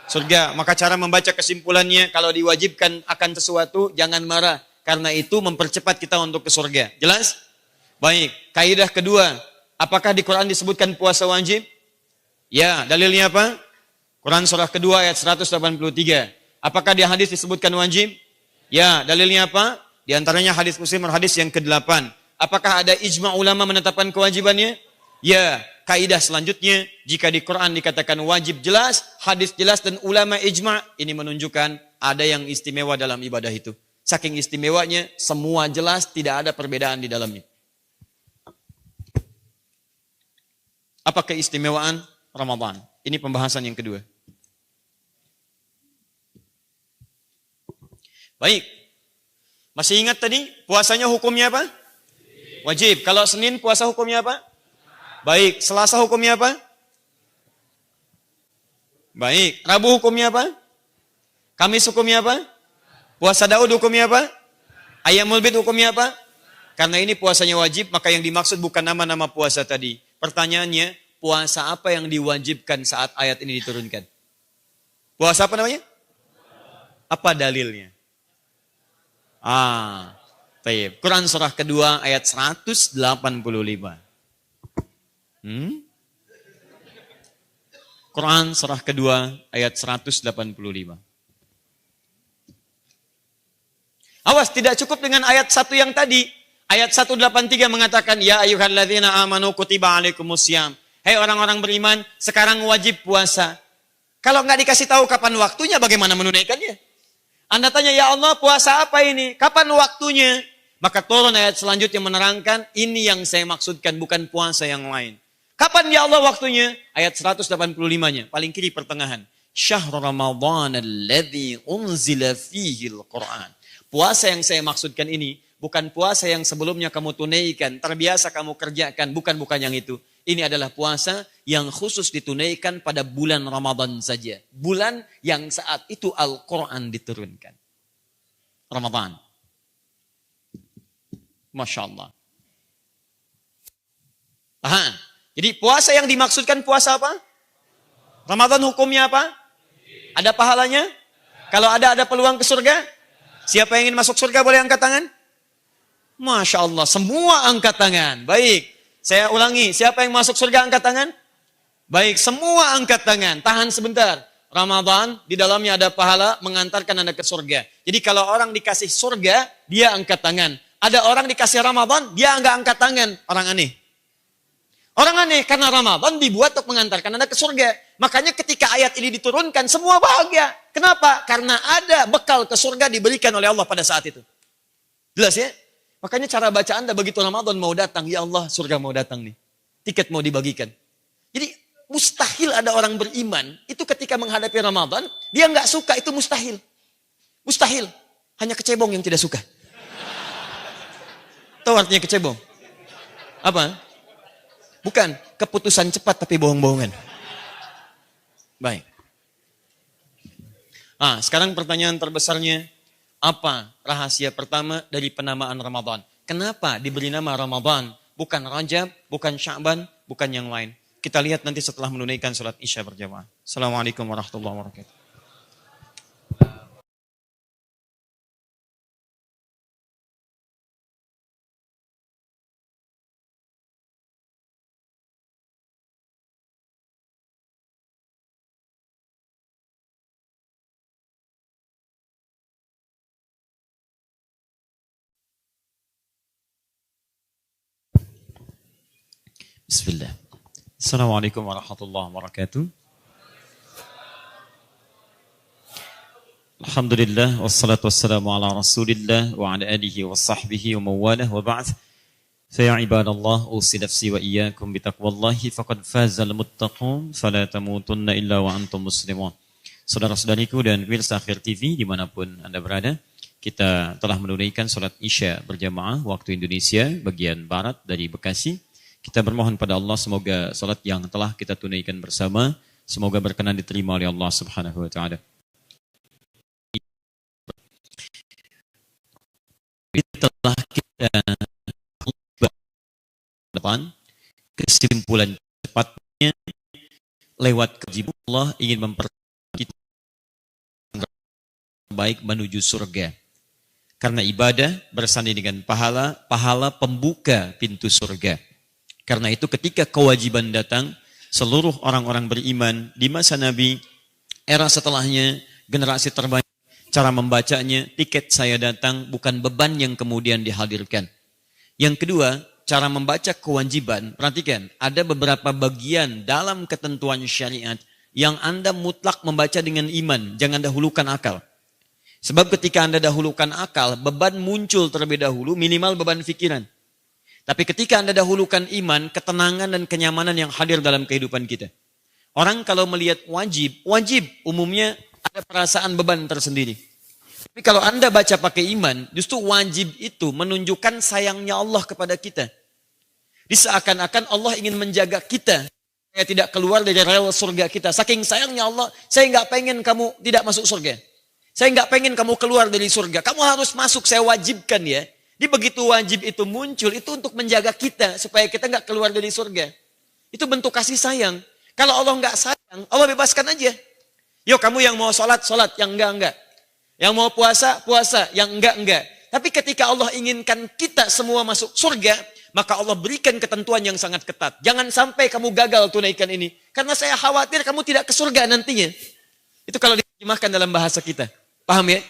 Surga. Maka cara membaca kesimpulannya, kalau diwajibkan akan sesuatu, jangan marah. Karena itu mempercepat kita untuk ke surga. Jelas? Baik. Kaidah kedua, apakah di Quran disebutkan puasa wajib? Ya, dalilnya apa? Quran surah kedua ayat 183. Apakah di hadis disebutkan wajib? Ya, dalilnya apa? Di antaranya hadis Muslim, hadis yang ke-8. Apakah ada ijma' ulama menetapkan kewajibannya? Ya, kaidah selanjutnya, jika di Quran dikatakan wajib jelas, hadis jelas dan ulama ijma', ini menunjukkan ada yang istimewa dalam ibadah itu. Saking istimewanya, semua jelas, tidak ada perbedaan di dalamnya. Apa keistimewaan Ramadan? Ini pembahasan yang kedua. Baik. Masih ingat tadi puasanya hukumnya apa? Wajib. Kalau Senin puasa hukumnya apa? Baik. Selasa hukumnya apa? Baik. Rabu hukumnya apa? Kamis hukumnya apa? Puasa Daud hukumnya apa? Ayyamul Bid hukumnya apa? Karena ini puasanya wajib, maka yang dimaksud bukan nama-nama puasa tadi. Pertanyaannya, puasa apa yang diwajibkan saat ayat ini diturunkan? Puasa apa namanya? Apa dalilnya? Baik. Quran surah kedua ayat 185. Quran surah kedua ayat 185. Awas, tidak cukup dengan ayat 1 yang tadi. Ayat 183 mengatakan, Ya ayyuhalladzina amanu kutiba alaikumusiyam. Hei orang-orang beriman, sekarang wajib puasa. Kalau nggak dikasih tahu kapan waktunya, bagaimana menunaikannya? Anda tanya, ya Allah, puasa apa ini? Kapan waktunya? Maka turun ayat selanjutnya menerangkan, ini yang saya maksudkan, bukan puasa yang lain. Kapan ya Allah waktunya? Ayat 185-nya, paling kiri pertengahan. Syahrul Ramadan alladzi unzila fihil Qur'an. Puasa yang saya maksudkan ini, bukan puasa yang sebelumnya kamu tunaikan, terbiasa kamu kerjakan, bukan yang itu. Ini adalah puasa yang khusus ditunaikan pada bulan Ramadan saja. Bulan yang saat itu Al-Quran diturunkan. Ramadan. Masya Allah. Paham? Jadi puasa yang dimaksudkan puasa apa? Ramadan hukumnya apa? Ada pahalanya? Kalau ada peluang ke surga? Siapa yang ingin masuk surga boleh angkat tangan? Masya Allah, semua angkat tangan. Baik, saya ulangi. Siapa yang masuk surga angkat tangan? Baik, semua angkat tangan. Tahan sebentar. Ramadan, di dalamnya ada pahala mengantarkan Anda ke surga. Jadi kalau orang dikasih surga, dia angkat tangan. Ada orang dikasih Ramadan, dia enggak angkat tangan. Orang aneh. Orang aneh, karena Ramadan dibuat untuk mengantarkan Anda ke surga. Makanya ketika ayat ini diturunkan, semua bahagia. Kenapa? Karena ada bekal ke surga diberikan oleh Allah pada saat itu. Jelas ya? Makanya cara baca Anda begitu Ramadan mau datang, ya Allah surga mau datang nih. Tiket mau dibagikan. Jadi mustahil ada orang beriman, itu ketika menghadapi Ramadan, dia nggak suka, itu mustahil. Mustahil. Hanya kecebong yang tidak suka. Tahu artinya kecebong? Apa? Bukan, keputusan cepat tapi bohong-bohongan. Baik. Sekarang pertanyaan terbesarnya, apa rahasia pertama dari penamaan Ramadan? Kenapa diberi nama Ramadan? Bukan Rajab, bukan Sya'ban, bukan yang lain. Kita lihat nanti setelah menunaikan sholat Isya berjamaah. Assalamualaikum warahmatullahi wabarakatuh. Bismillah. Assalamualaikum warahmatullahi wabarakatuh. Alhamdulillah wassalatu wassalamu ala Rasulillah wa ala alihi wa sahbihi wa mawalah wa ba'd. Fa ibadallah usi nafsi wa iyyakum bi taqwallahi faqad fazal muttaqun fala tamutunna illa wa antum muslimun. Saudara-saudariku dan pemirsa Akhir TV dimanapun Anda berada, kita telah menunaikan salat Isya berjamaah waktu Indonesia bagian barat dari Bekasi. Kita bermohon pada Allah semoga salat yang telah kita tunaikan bersama semoga berkenan diterima oleh Allah Subhanahu wa taala. Setelah kita depan kesimpulan cepatnya lewat kewajiban Allah ingin memperkenalkan kita terbaik menuju surga. Karena ibadah bersanding dengan pahala, pahala pembuka pintu surga. Karena itu ketika kewajiban datang, seluruh orang-orang beriman di masa Nabi, era setelahnya, generasi terbaik, cara membacanya, tiket saya datang, bukan beban yang kemudian dihadirkan. Yang kedua, cara membaca kewajiban, perhatikan, ada beberapa bagian dalam ketentuan syariat yang Anda mutlak membaca dengan iman, jangan dahulukan akal. Sebab ketika Anda dahulukan akal, beban muncul terlebih dahulu, minimal beban pikiran. Tapi ketika Anda dahulukan iman, ketenangan dan kenyamanan yang hadir dalam kehidupan kita. Orang kalau melihat wajib umumnya ada perasaan beban tersendiri. Tapi kalau Anda baca pakai iman, justru wajib itu menunjukkan sayangnya Allah kepada kita. Di seakan-akan Allah ingin menjaga kita, supaya tidak keluar dari rel surga kita. Saking sayangnya Allah, saya nggak pengen kamu tidak masuk surga. Saya nggak pengen kamu keluar dari surga. Kamu harus masuk, saya wajibkan ya. Di begitu wajib itu muncul, itu untuk menjaga kita, supaya kita nggak keluar dari surga. Itu bentuk kasih sayang. Kalau Allah nggak sayang, Allah bebaskan aja. Yo kamu yang mau sholat, yang enggak. Yang mau puasa, yang enggak. Tapi ketika Allah inginkan kita semua masuk surga, maka Allah berikan ketentuan yang sangat ketat. Jangan sampai kamu gagal tunaikan ini. Karena saya khawatir kamu tidak ke surga nantinya. Itu kalau diterjemahkan dalam bahasa kita. Paham ya?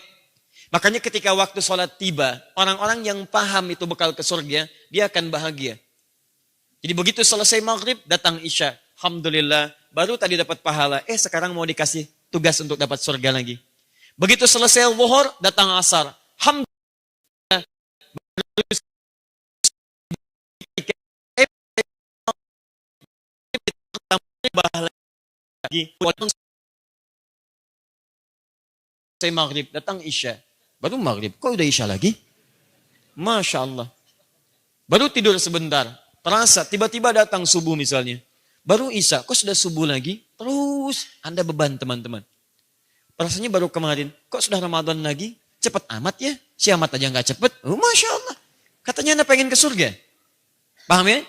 Makanya ketika waktu sholat tiba, orang-orang yang paham itu bekal ke surga, dia akan bahagia. Jadi begitu selesai maghrib, datang isya. Alhamdulillah, baru tadi dapat pahala. Sekarang mau dikasih tugas untuk dapat surga lagi. Begitu selesai zuhur, datang asar. Alhamdulillah. Selesai maghrib, datang isya. Baru maghrib, kok udah isya lagi? Masya Allah. Baru tidur sebentar, terasa tiba-tiba datang subuh misalnya. Baru isya, kok sudah subuh lagi? Terus Anda beban teman-teman. Rasanya baru kemarin, kok sudah Ramadan lagi? Cepat amat ya, si amat aja nggak cepet. Masya Allah, katanya Anda pengen ke surga. Paham ya?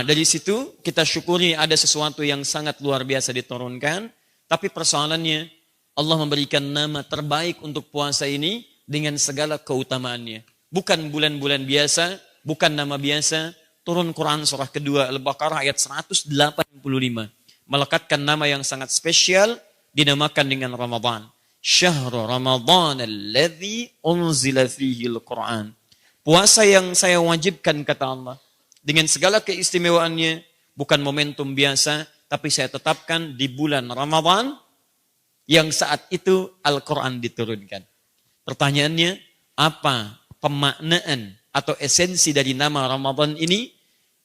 Dari situ kita syukuri ada sesuatu yang sangat luar biasa diturunkan. Tapi persoalannya, Allah memberikan nama terbaik untuk puasa ini dengan segala keutamaannya. Bukan bulan-bulan biasa, bukan nama biasa. Turun Quran surah kedua Al-Baqarah ayat 185. Melekatkan nama yang sangat spesial, dinamakan dengan Ramadan. Syahrul Ramadan alladzi unzila fihi al-Quran. Puasa yang saya wajibkan kata Allah. Dengan segala keistimewaannya, bukan momentum biasa, tapi saya tetapkan di bulan Ramadan, yang saat itu Al-Quran diturunkan. Pertanyaannya, apa pemaknaan atau esensi dari nama Ramadan ini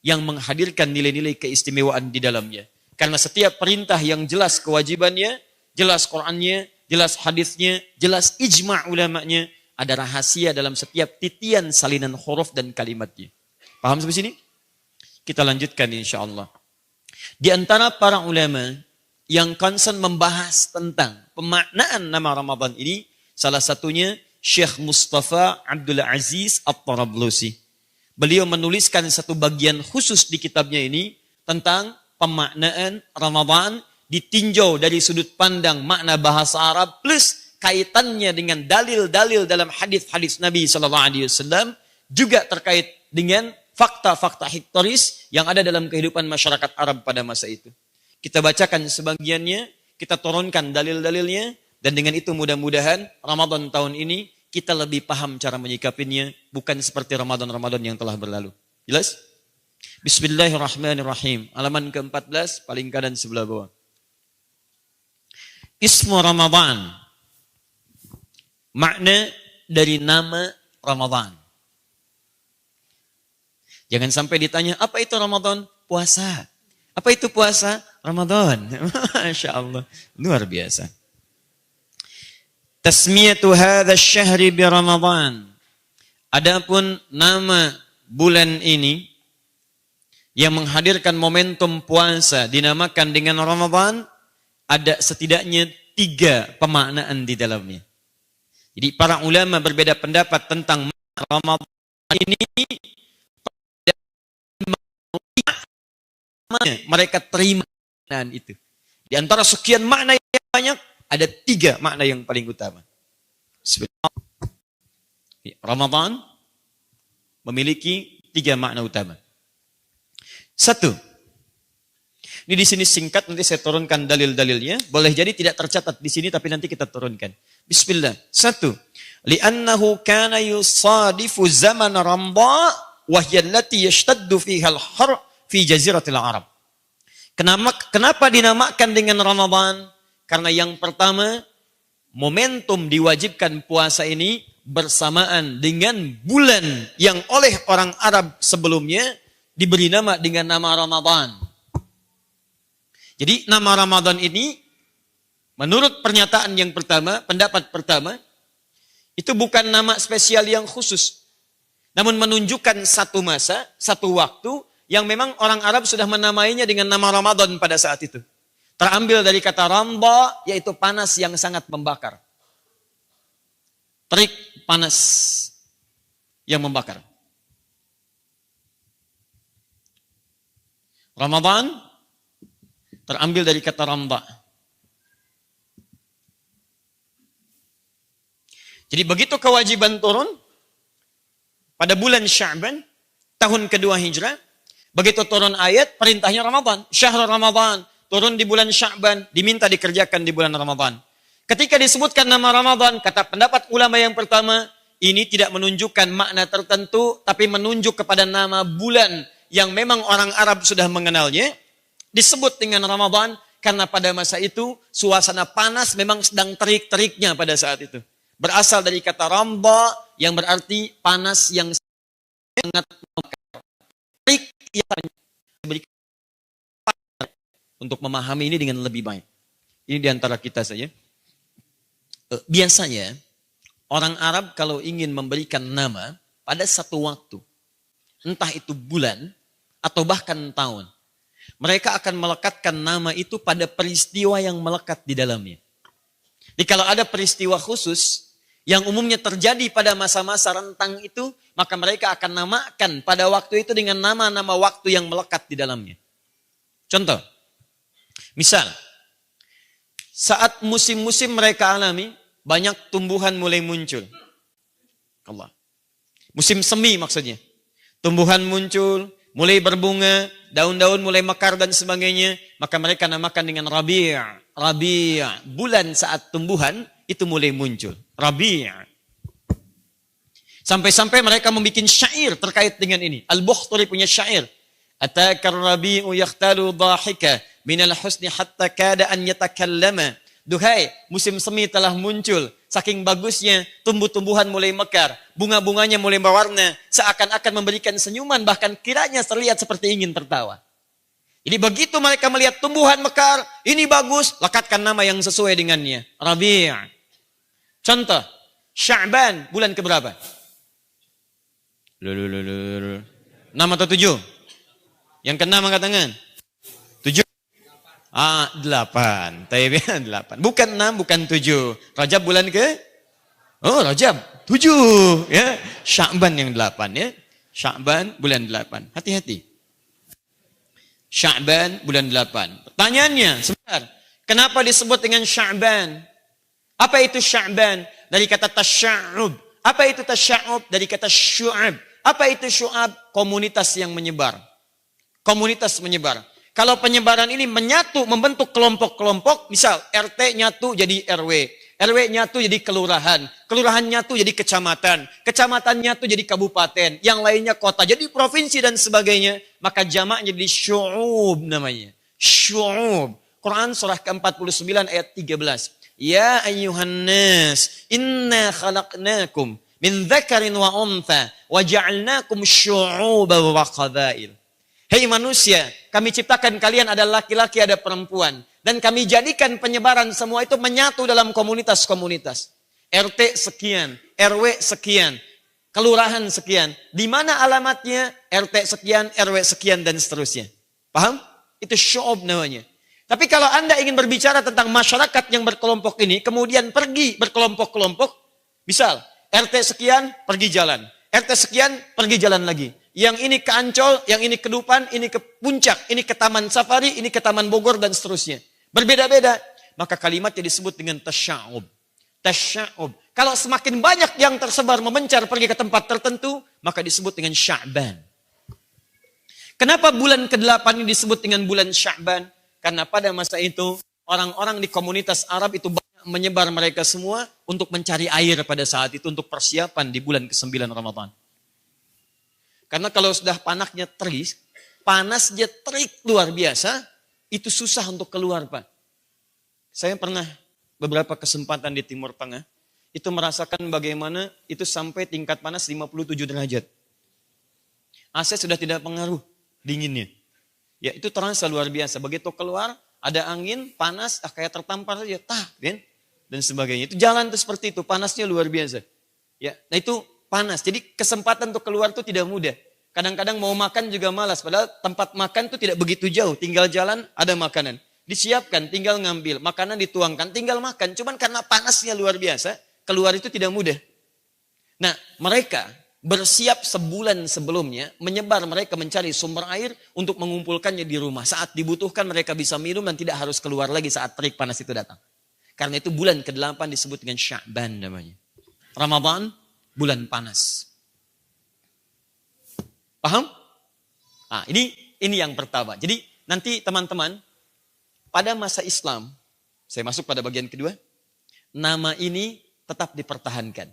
yang menghadirkan nilai-nilai keistimewaan di dalamnya? Karena setiap perintah yang jelas kewajibannya, jelas Qurannya, jelas hadisnya, jelas ijma' ulamanya, ada rahasia dalam setiap titian salinan huruf dan kalimatnya. Paham sampai sini? Kita lanjutkan insya Allah. Di antara para ulama yang concern membahas tentang pemaknaan nama Ramadan ini, salah satunya Syekh Mustafa Abdul Aziz At-Tarablusi. Beliau menuliskan satu bagian khusus di kitabnya ini tentang pemaknaan Ramadan ditinjau dari sudut pandang makna bahasa Arab plus kaitannya dengan dalil-dalil dalam hadis-hadis Nabi SAW, juga terkait dengan fakta-fakta historis yang ada dalam kehidupan masyarakat Arab pada masa itu. Kita bacakan sebagiannya, kita turunkan dalil-dalilnya, dan dengan itu mudah-mudahan Ramadan tahun ini kita lebih paham cara menyikapinya, bukan seperti Ramadan-Ramadan yang telah berlalu. Jelas? Bismillahirrahmanirrahim. Halaman ke-14, paling kanan sebelah bawah. Ismu Ramadan. Makna dari nama Ramadan. Jangan sampai ditanya, apa itu Ramadan? Puasa. Apa itu puasa? Ramadan. Masya Allah. Luar biasa. Tasmiyatu hadha syahri bi Ramadan. Adapun nama bulan ini yang menghadirkan momentum puasa dinamakan dengan Ramadan, ada setidaknya 3 pemaknaan di dalamnya. Jadi para ulama berbeda pendapat tentang Ramadan ini. Mereka terima itu. Di antara sekian makna yang banyak, ada 3 makna yang paling utama. Bismillah. Ramadan memiliki 3 makna utama. 1. Ini di sini singkat, nanti saya turunkan dalil-dalilnya. Boleh jadi tidak tercatat di sini, tapi nanti kita turunkan. Bismillah. 1. Li'annahu kana yusadifu zaman Ramadan wa hiya allati yashtaddu fiha al-har fi jaziratil Arab. Kenapa dinamakan dengan Ramadan? Karena yang pertama, momentum diwajibkan puasa ini bersamaan dengan bulan yang oleh orang Arab sebelumnya diberi nama dengan nama Ramadan. Jadi nama Ramadan ini menurut pernyataan yang pertama, pendapat pertama, itu bukan nama spesial yang khusus. Namun menunjukkan satu masa, satu waktu yang memang orang Arab sudah menamainya dengan nama Ramadan pada saat itu. Terambil dari kata ramba, yaitu panas yang sangat membakar. Terik panas yang membakar. Ramadan terambil dari kata ramba. Jadi begitu kewajiban turun pada bulan Sya'ban tahun kedua Hijrah, begitu turun ayat perintahnya Ramadan, syahrul Ramadan, turun di bulan Sya'ban, diminta dikerjakan di bulan Ramadan. Ketika disebutkan nama Ramadan, kata pendapat ulama yang pertama, ini tidak menunjukkan makna tertentu, tapi menunjuk kepada nama bulan yang memang orang Arab sudah mengenalnya, disebut dengan Ramadan, karena pada masa itu, suasana panas memang sedang terik-teriknya pada saat itu. Berasal dari kata ramba, yang berarti panas yang sangat membakar. Terik yang memberikan untuk memahami ini dengan lebih baik. Ini diantara kita saja. Biasanya, orang Arab kalau ingin memberikan nama pada satu waktu, entah itu bulan atau bahkan tahun, mereka akan melekatkan nama itu pada peristiwa yang melekat di dalamnya. Jadi kalau ada peristiwa khusus yang umumnya terjadi pada masa-masa rentang itu, maka mereka akan namakan pada waktu itu dengan nama-nama waktu yang melekat di dalamnya. Contoh, misal, saat musim-musim mereka alami, banyak tumbuhan mulai muncul. Allah. Musim semi maksudnya. Tumbuhan muncul, mulai berbunga, daun-daun mulai mekar dan sebagainya. Maka mereka namakan dengan Rabi'. Rabi'. Bulan saat tumbuhan itu mulai muncul. Rabi'. Sampai-sampai mereka membuat syair terkait dengan ini. Al-Bukhturi punya syair. Atakar rabi'u yakhtalu dhahika minal husni hatta kada an yatakallama. Duhai, musim semi telah muncul. Saking bagusnya, tumbuh-tumbuhan mulai mekar. Bunga-bunganya mulai berwarna. Seakan-akan memberikan senyuman, bahkan kiranya terlihat seperti ingin tertawa. Jadi begitu mereka melihat tumbuhan mekar, ini bagus, lekatkan nama yang sesuai dengannya. Rabi'. Contoh, Sya'ban, bulan keberapa? 6 atau 7? Yang ke-6 angkat tangan. 7. 8. Tayyib 8. Bukan 6, bukan 7. Rajab bulan ke? Oh, Rajab 7 ya. Sya'ban yang 8 ya. Sya'ban bulan 8. Hati-hati. Sya'ban bulan 8. Pertanyaannya, sebentar. Kenapa disebut dengan Sya'ban? Apa itu Sya'ban? Dari kata tasya'ub. Apa itu tasya'ub? Dari kata syu'ab. Apa itu syu'ab? Komunitas yang menyebar. Komunitas menyebar. Kalau penyebaran ini menyatu, membentuk kelompok-kelompok, misal RT nyatu jadi RW, RW nyatu jadi kelurahan, kelurahan nyatu jadi kecamatan, kecamatan nyatu jadi kabupaten, yang lainnya kota, jadi provinsi dan sebagainya, maka jamaknya jadi syu'ub namanya. Syu'ub. Quran surah ke-49 ayat 13. Ya ayyuhan nas, inna khalaqnakum min dzakarin wa untha wa ja'alnakum syu'uban wa qabail. Hei manusia, kami ciptakan kalian ada laki-laki, ada perempuan. Dan kami jadikan penyebaran semua itu menyatu dalam komunitas-komunitas. RT sekian, RW sekian, kelurahan sekian. Di mana alamatnya? RT sekian, RW sekian, dan seterusnya. Paham? Itu syu'ub namanya. Tapi kalau Anda ingin berbicara tentang masyarakat yang berkelompok ini, kemudian pergi berkelompok-kelompok, misal, RT sekian, pergi jalan. RT sekian, pergi jalan lagi. Yang ini ke Ancol, yang ini ke Dupan, ini ke Puncak, ini ke Taman Safari, ini ke Taman Bogor, dan seterusnya. Berbeda-beda. Maka kalimatnya disebut dengan tasya'ub. Tasya'ub. Kalau semakin banyak yang tersebar memencar pergi ke tempat tertentu, maka disebut dengan Sya'ban. Kenapa bulan ke-8 ini disebut dengan bulan Sya'ban? Karena pada masa itu, orang-orang di komunitas Arab itu banyak menyebar mereka semua untuk mencari air pada saat itu, untuk persiapan di bulan ke-9 Ramadan. Karena kalau sudah panasnya terik luar biasa, itu susah untuk keluar, Pak. Saya pernah beberapa kesempatan di Timur Tengah, itu merasakan bagaimana itu sampai tingkat panas 57 derajat. AC sudah tidak pengaruh dinginnya. Ya itu terasa luar biasa. Begitu keluar, ada angin, panas, kayak tertampar saja, kan? Dan sebagainya. Itu jalan tuh seperti itu, panasnya luar biasa. Ya, nah itu panas. Jadi kesempatan untuk keluar itu tidak mudah. Kadang-kadang mau makan juga malas, padahal tempat makan itu tidak begitu jauh. Tinggal jalan, ada makanan. Disiapkan, tinggal ngambil. Makanan dituangkan, tinggal makan. Cuman karena panasnya luar biasa, keluar itu tidak mudah. Nah, mereka bersiap sebulan sebelumnya, menyebar mereka mencari sumber air untuk mengumpulkannya di rumah. Saat dibutuhkan mereka bisa minum dan tidak harus keluar lagi saat terik panas itu datang. Karena itu bulan ke-8 disebut dengan Sya'ban namanya. Ramadan, bulan panas. Paham? Nah, ini yang pertama. Jadi nanti teman-teman, pada masa Islam, saya masuk pada bagian kedua, nama ini tetap dipertahankan.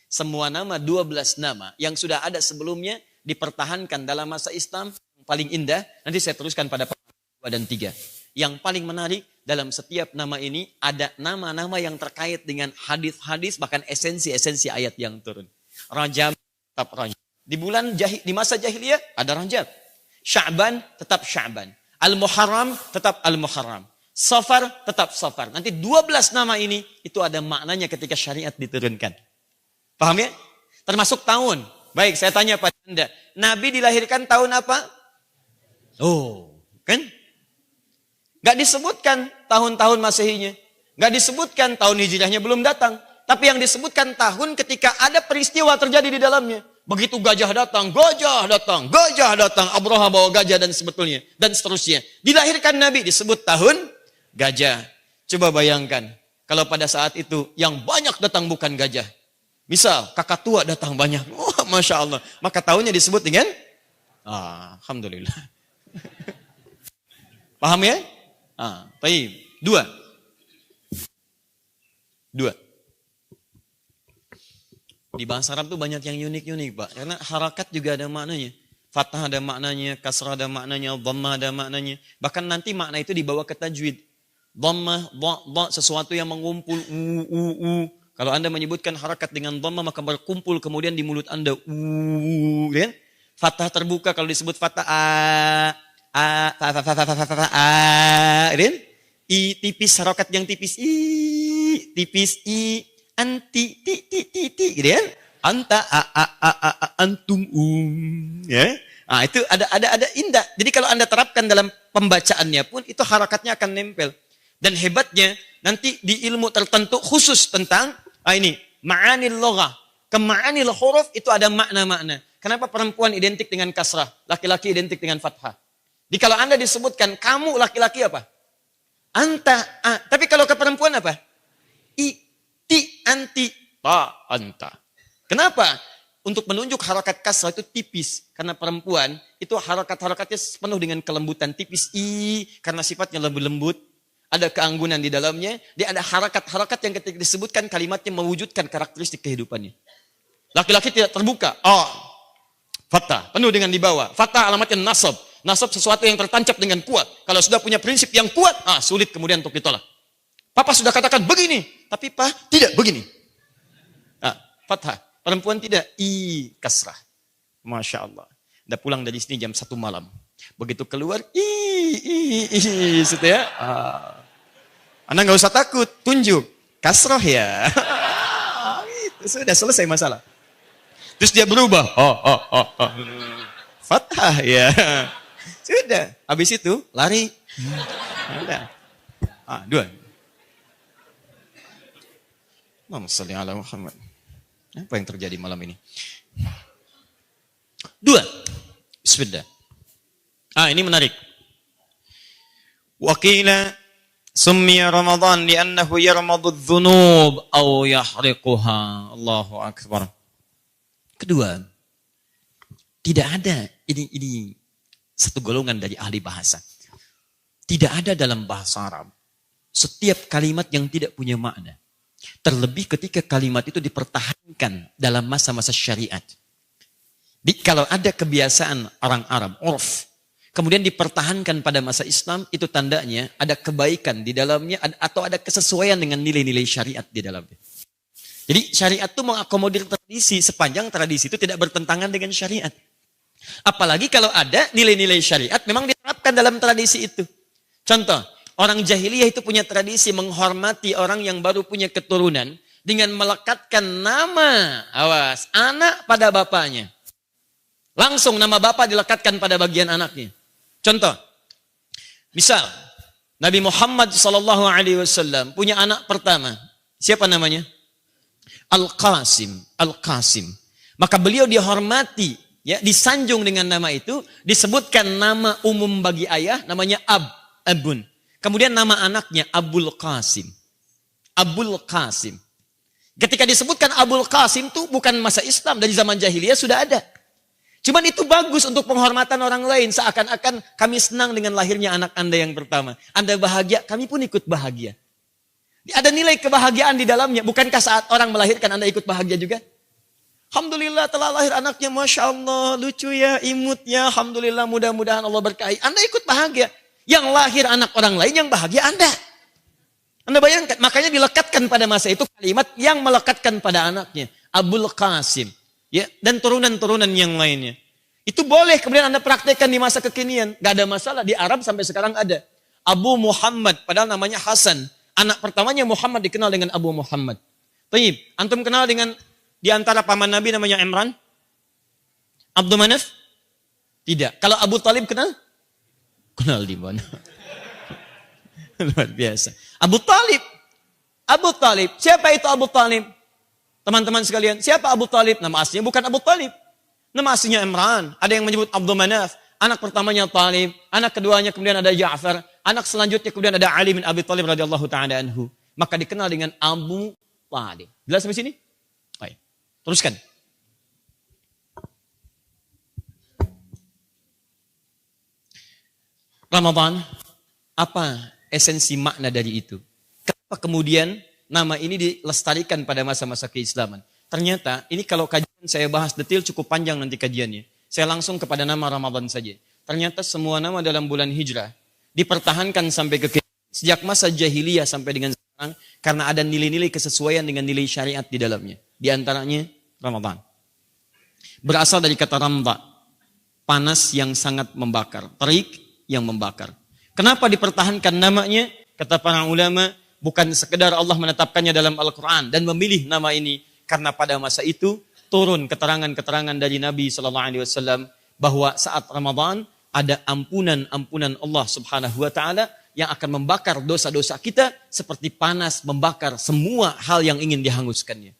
Semua nama, 12 nama yang sudah ada sebelumnya dipertahankan dalam masa Islam. Yang paling indah, nanti saya teruskan pada 2 dan 3. Yang paling menarik, dalam setiap nama ini ada nama-nama yang terkait dengan hadis-hadis, bahkan esensi-esensi ayat yang turun. Rajab, tetap Rajab. Di masa jahiliyah ada Rajab. Sya'ban, tetap Sya'ban. Al-Muharram, tetap Al-Muharram. Safar, tetap Safar. Nanti 12 nama ini, itu ada maknanya ketika syariat diturunkan. Paham ya? Termasuk tahun. Baik, saya tanya pada Anda. Nabi dilahirkan tahun apa? Oh, kan? Gak disebutkan tahun-tahun Masehinya. Gak disebutkan tahun Hijriahnya belum datang. Tapi yang disebutkan tahun ketika ada peristiwa terjadi di dalamnya. Begitu gajah datang, Abraha bawa gajah dan sebetulnya. Dan seterusnya. Dilahirkan Nabi disebut tahun gajah. Coba bayangkan, kalau pada saat itu yang banyak datang bukan gajah. Misal, kakak tua datang banyak. Oh, Masya Allah. Maka tahunnya disebut dengan? Alhamdulillah. Paham ya? Baik. Dua. Di bahasa Arab tuh banyak yang unik-unik, Pak. Karena harakat juga ada maknanya. Fathah ada maknanya, kasrah ada maknanya, dhammah ada maknanya. Bahkan nanti makna itu dibawa ke tajwid. Dhammah, dha, sesuatu yang mengumpul, Kalau Anda menyebutkan harakat dengan dhammah, maka berkumpul kemudian di mulut Anda, kan? Fathah terbuka kalau disebut fathah, kan? I tipis, harakat yang tipis, tipis, anti, ti, gitu kan? Anta, antum, ya. Itu ada indah. Jadi kalau Anda terapkan dalam pembacaannya pun, itu harakatnya akan nempel. Dan hebatnya, nanti di ilmu tertentu khusus tentang, ma'anil loghah. Ke ma'anil huruf itu ada makna-makna. Kenapa perempuan identik dengan kasrah? Laki-laki identik dengan fathah. Jadi kalau Anda disebutkan, kamu laki-laki apa? Anta, Tapi kalau ke perempuan apa? Ti, anti, ta, anta. Kenapa? Untuk menunjuk harakat kasrah itu tipis. Karena perempuan itu harakat-harakatnya penuh dengan kelembutan. Tipis, karena sifatnya lebih lembut. Ada keanggunan di dalamnya. Dia ada harakat-harakat yang ketika disebutkan kalimatnya mewujudkan karakteristik kehidupannya. Laki-laki tidak terbuka. Fathah. Penuh dengan di bawah. Fathah alamatnya nasab. Nasab sesuatu yang tertancap dengan kuat. Kalau sudah punya prinsip yang kuat, sulit kemudian untuk ditolak. Papa sudah katakan begini. Tapi Pak tidak begini. Fathah. Perempuan tidak. Kasrah. Masya Allah. Dah pulang dari sini jam 1 malam. Begitu keluar, gitu ya. Anda nggak usah takut, tunjuk. Kasroh ya. Itu sudah selesai masalah. Terus dia berubah. Fathah ya. Sudah. Habis itu lari. Udah. 2. Allahumma shalli ala Muhammad. Apa yang terjadi malam ini? 2. Bismillah. Ini menarik. Wakila Summiya Ramadan li'annahu yarmadu dzunub aw yahriquha. Allahu akbar. Kedua, tidak ada ini satu golongan dari ahli bahasa. Tidak ada dalam bahasa Arab setiap kalimat yang tidak punya makna. Terlebih ketika kalimat itu dipertahankan dalam masa-masa syariat. Kalau ada kebiasaan orang Arab, urf, kemudian dipertahankan pada masa Islam, itu tandanya ada kebaikan di dalamnya atau ada kesesuaian dengan nilai-nilai syariat di dalamnya. Jadi syariat itu mengakomodir tradisi sepanjang tradisi itu tidak bertentangan dengan syariat. Apalagi kalau ada nilai-nilai syariat memang diterapkan dalam tradisi itu. Contoh, orang jahiliyah itu punya tradisi menghormati orang yang baru punya keturunan dengan melekatkan nama, awas, anak pada bapaknya. Langsung nama bapak dilekatkan pada bagian anaknya. Contoh, misal Nabi Muhammad SAW punya anak pertama. Siapa namanya? Al-Qasim. Al-Qasim. Maka beliau dihormati, ya, disanjung dengan nama itu, disebutkan nama umum bagi ayah, namanya Abun. Kemudian nama anaknya Abul Qasim. Abul Qasim. Ketika disebutkan Abul Qasim itu bukan masa Islam, dari zaman jahiliyah sudah ada. Cuman itu bagus untuk penghormatan orang lain. Seakan-akan kami senang dengan lahirnya anak Anda yang pertama. Anda bahagia, kami pun ikut bahagia. Ada nilai kebahagiaan di dalamnya. Bukankah saat orang melahirkan Anda ikut bahagia juga? Alhamdulillah telah lahir anaknya, Masya Allah, lucu ya, imut ya, Alhamdulillah, mudah-mudahan Allah berkahi. Anda ikut bahagia. Yang lahir anak orang lain yang bahagia Anda. Anda bayangkan, makanya dilekatkan pada masa itu kalimat yang melekatkan pada anaknya. Abul Qasim. Ya, dan turunan-turunan yang lainnya. Itu boleh kemudian Anda praktekkan di masa kekinian. Gak ada masalah, di Arab sampai sekarang ada. Abu Muhammad, padahal namanya Hasan. Anak pertamanya Muhammad dikenal dengan Abu Muhammad. Taib, antum kenal dengan di antara paman Nabi namanya Imran? Abdul Manaf? Tidak. Kalau Abu Talib kenal? Kenal di mana? Luar biasa. Abu Talib. Abu Talib. Siapa itu Abu Talib? Teman-teman sekalian, siapa Abu Talib? Nama aslinya bukan Abu Talib. Nama aslinya Imran. Ada yang menyebut Abdul Manaf. Anak pertamanya Talib. Anak keduanya kemudian ada Ja'far. Anak selanjutnya kemudian ada Ali bin Abi Thalib radhiyallahu ta'ala anhu. Maka dikenal dengan Abu Talib. Jelas sampai sini? Baik. Teruskan. Ramadan, apa esensi makna dari itu? Kenapa kemudian nama ini dilestarikan pada masa-masa keislaman? Ternyata ini kalau kajian saya bahas detail cukup panjang nanti kajiannya. Saya langsung kepada nama Ramadan saja. Ternyata semua nama dalam bulan Hijrah dipertahankan sampai ke sejak masa jahiliyah sampai dengan sekarang karena ada nilai-nilai kesesuaian dengan nilai syariat di dalamnya. Di antaranya Ramadan. Berasal dari kata ramda, panas yang sangat membakar, terik yang membakar. Kenapa dipertahankan namanya? Kata para ulama, bukan sekedar Allah menetapkannya dalam Al-Quran dan memilih nama ini. Karena pada masa itu turun keterangan-keterangan dari Nabi SAW bahwa saat Ramadan ada ampunan-ampunan Allah Subhanahu Wa Taala yang akan membakar dosa-dosa kita seperti panas membakar semua hal yang ingin dihanguskannya.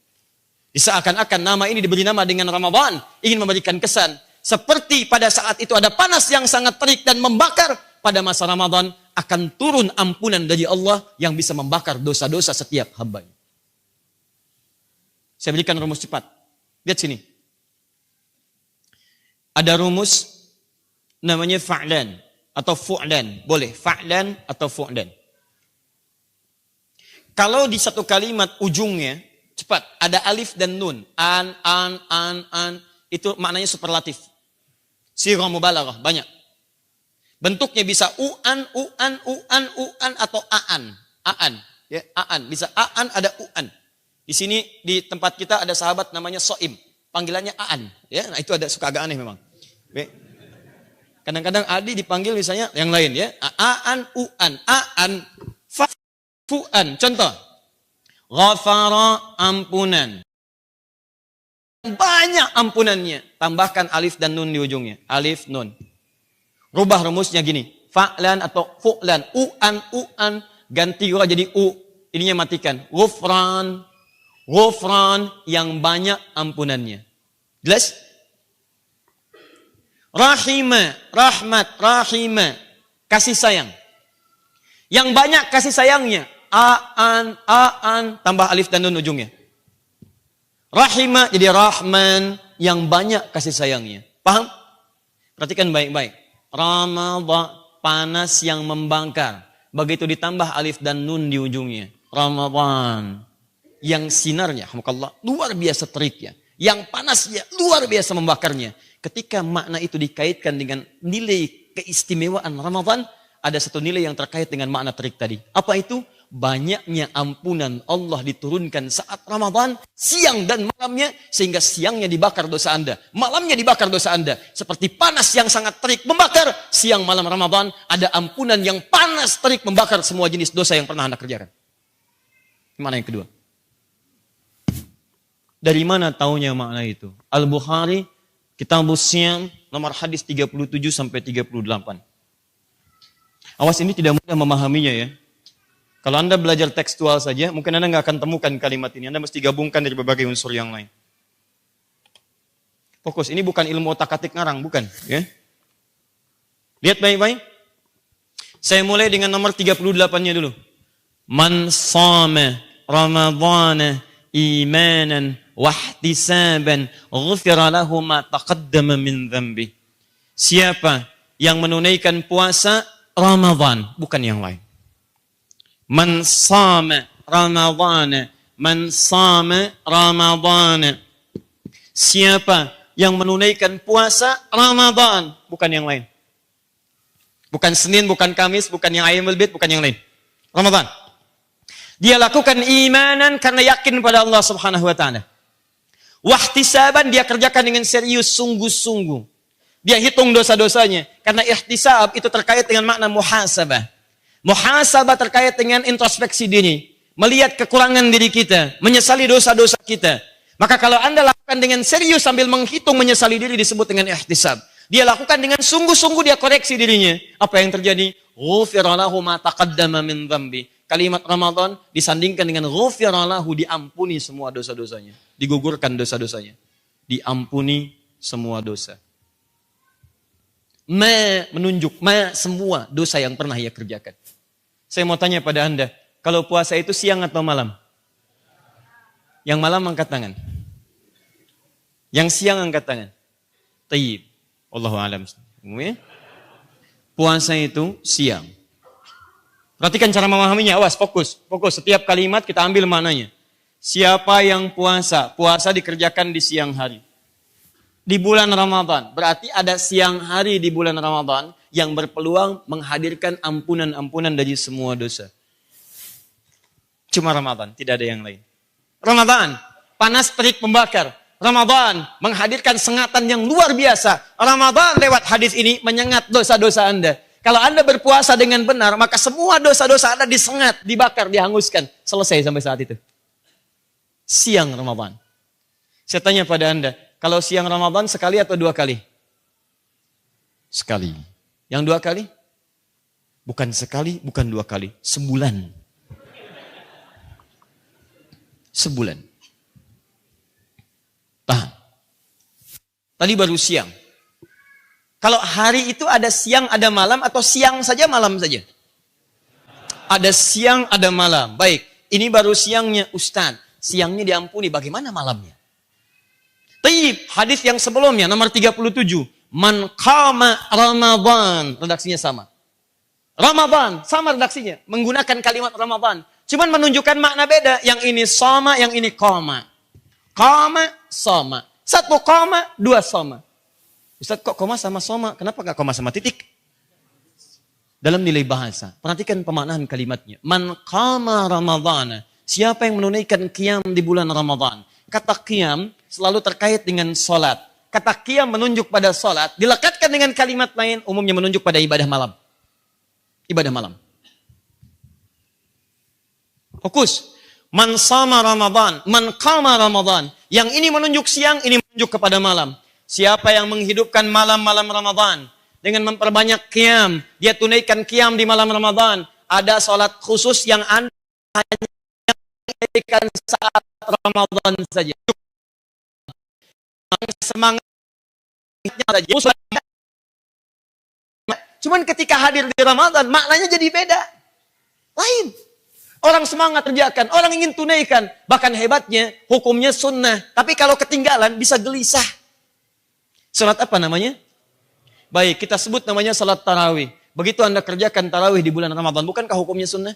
Seakan-akan nama ini diberi nama dengan Ramadan ingin memberikan kesan seperti pada saat itu ada panas yang sangat terik dan membakar, pada masa Ramadan akan turun ampunan dari Allah yang bisa membakar dosa-dosa setiap hambanya. Saya berikan rumus cepat. Lihat sini. Ada rumus namanya fa'lan atau fu'lan. Boleh fa'lan atau fu'lan. Kalau di satu kalimat ujungnya, cepat, ada alif dan nun. An, itu maknanya superlatif. Sirah mubalaghah, banyak. Bentuknya bisa u'an atau a'an. Ya, a'an. Bisa a'an, ada u'an. Di sini di tempat kita ada sahabat namanya So'im, panggilannya Aan. Ya, nah itu ada suka agak aneh memang. Kadang-kadang Adi dipanggil misalnya yang lain ya. Aan, U'an, Aan, Fu'an. Contoh, ghafara, ampunan. Banyak ampunannya. Tambahkan alif dan nun di ujungnya. Alif, nun. Rubah rumusnya gini. Fa'lan atau fu'lan. U'an, ganti gua jadi U. Ininya matikan. Ghufran yang banyak ampunannya. Jelas? Rahimah, rahmat, rahimah. Kasih sayang. Yang banyak kasih sayangnya. Aan, tambah alif dan nun ujungnya. Rahima jadi Rahman, yang banyak kasih sayangnya. Paham? Perhatikan baik-baik. Ramadhan, panas yang membakar. Begitu ditambah alif dan nun di ujungnya. Ramadhan, yang sinarnya, alhamdulillah, luar biasa teriknya. Yang panasnya, luar biasa membakarnya. Ketika makna itu dikaitkan dengan nilai keistimewaan Ramadhan, ada satu nilai yang terkait dengan makna terik tadi. Apa itu? Banyaknya ampunan Allah diturunkan saat Ramadhan, siang dan malamnya, sehingga siangnya dibakar dosa Anda, malamnya dibakar dosa Anda. Seperti panas yang sangat terik membakar, siang malam Ramadhan ada ampunan yang panas terik membakar semua jenis dosa yang pernah Anda kerjakan. Mana yang kedua? Dari mana taunya makna itu? Al-Bukhari, Kitabus Siyam, nomor hadis 37 sampai 38. Awas, ini tidak mudah memahaminya ya. Kalau Anda belajar tekstual saja, mungkin Anda nggak akan temukan kalimat ini. Anda mesti gabungkan dari berbagai unsur yang lain. Fokus, ini bukan ilmu otak-atik ngarang, bukan. Ya. Lihat baik-baik. Saya mulai dengan nomor 38-nya dulu. Man shama Ramadhana imanan wahtisaban ghufira lahu ma taqaddama min dhanbi. Siapa yang menunaikan puasa Ramadhan, bukan yang lain. Man shama Ramadhana, man shama Ramadhana. Siapa yang menunaikan puasa Ramadhan, bukan yang lain. Bukan Senin, bukan Kamis, bukan yang Ayyamul Bid, bukan yang lain. Ramadhan. Dia lakukan imanan karena yakin pada Allah Subhanahu wa taala. Wahtisaban, dia kerjakan dengan serius, sungguh-sungguh. Dia hitung dosa-dosanya. Karena ihtisab itu terkait dengan makna muhasabah. Muhasabah terkait dengan introspeksi diri. Melihat kekurangan diri kita. Menyesali dosa-dosa kita. Maka kalau Anda lakukan dengan serius sambil menghitung menyesali diri disebut dengan ihtisab. Dia lakukan dengan sungguh-sungguh, dia koreksi dirinya. Apa yang terjadi? Ghufira lahu ma taqaddama min dhanbi. Kalimat Ramadan disandingkan dengan ghufira lahu, diampuni semua dosa-dosanya. Digugurkan dosa-dosanya. Diampuni semua dosa. Menunjuk semua dosa yang pernah ia kerjakan. Saya mau tanya pada Anda, kalau puasa itu siang atau malam? Yang malam angkat tangan. Yang siang angkat tangan. Tayyib. Allahu a'lam. Puasa itu siang. Perhatikan cara memahaminya, awas, fokus. Setiap kalimat kita ambil maknanya. Siapa yang puasa? Puasa dikerjakan di siang hari. Di bulan Ramadan. Berarti ada siang hari di bulan Ramadan yang berpeluang menghadirkan ampunan-ampunan dari semua dosa. Cuma Ramadan, tidak ada yang lain. Ramadan, panas terik membakar. Ramadan, menghadirkan sengatan yang luar biasa. Ramadan lewat hadis ini menyengat dosa-dosa Anda. Kalau Anda berpuasa dengan benar, maka semua dosa-dosa Anda disengat, dibakar, dihanguskan. Selesai sampai saat itu. Siang Ramadan. Saya tanya pada Anda, kalau siang Ramadan sekali atau 2 kali? Sekali. Yang 2 kali? Bukan sekali, bukan 2 kali. Sebulan. Sebulan. Tahan. Tadi baru siang. Kalau hari itu ada siang, ada malam, atau siang saja, malam saja? Ada siang, ada malam. Baik, ini baru siangnya Ustaz. Siangnya diampuni, bagaimana malamnya? Tayyib, hadis yang sebelumnya, nomor 37. Man qama Ramadan. Redaksinya sama. Ramadan, sama redaksinya. Menggunakan kalimat Ramadan. Cuman menunjukkan makna beda. Yang ini sama, yang ini qama. Qama, sama. 1 qama, 2 sama. Ustaz, kok koma sama soma? Kenapa gak koma sama titik? Dalam nilai bahasa, perhatikan pemaknaan kalimatnya. Man qama Ramadhana. Siapa yang menunaikan qiyam di bulan Ramadan? Kata qiyam selalu terkait dengan solat. Kata qiyam menunjuk pada solat. Dilekatkan dengan kalimat lain, umumnya menunjuk pada ibadah malam. Ibadah malam. Fokus. Man sama Ramadan. Man qama Ramadan. Yang ini menunjuk siang, ini menunjuk kepada malam. Siapa yang menghidupkan malam-malam Ramadan dengan memperbanyak qiyam, dia tunaikan qiyam di malam Ramadan. Ada sholat khusus yang Anda hanya tunaikan saat Ramadan saja. Semangatnya saja. Cuman ketika hadir di Ramadan, maknanya jadi beda. Lain. Orang semangat kerjakan, orang ingin tunaikan. Bahkan hebatnya, hukumnya sunnah. Tapi kalau ketinggalan, bisa gelisah. Salat apa namanya? Baik, kita sebut namanya salat tarawih. Begitu Anda kerjakan tarawih di bulan Ramadan, bukankah hukumnya sunnah?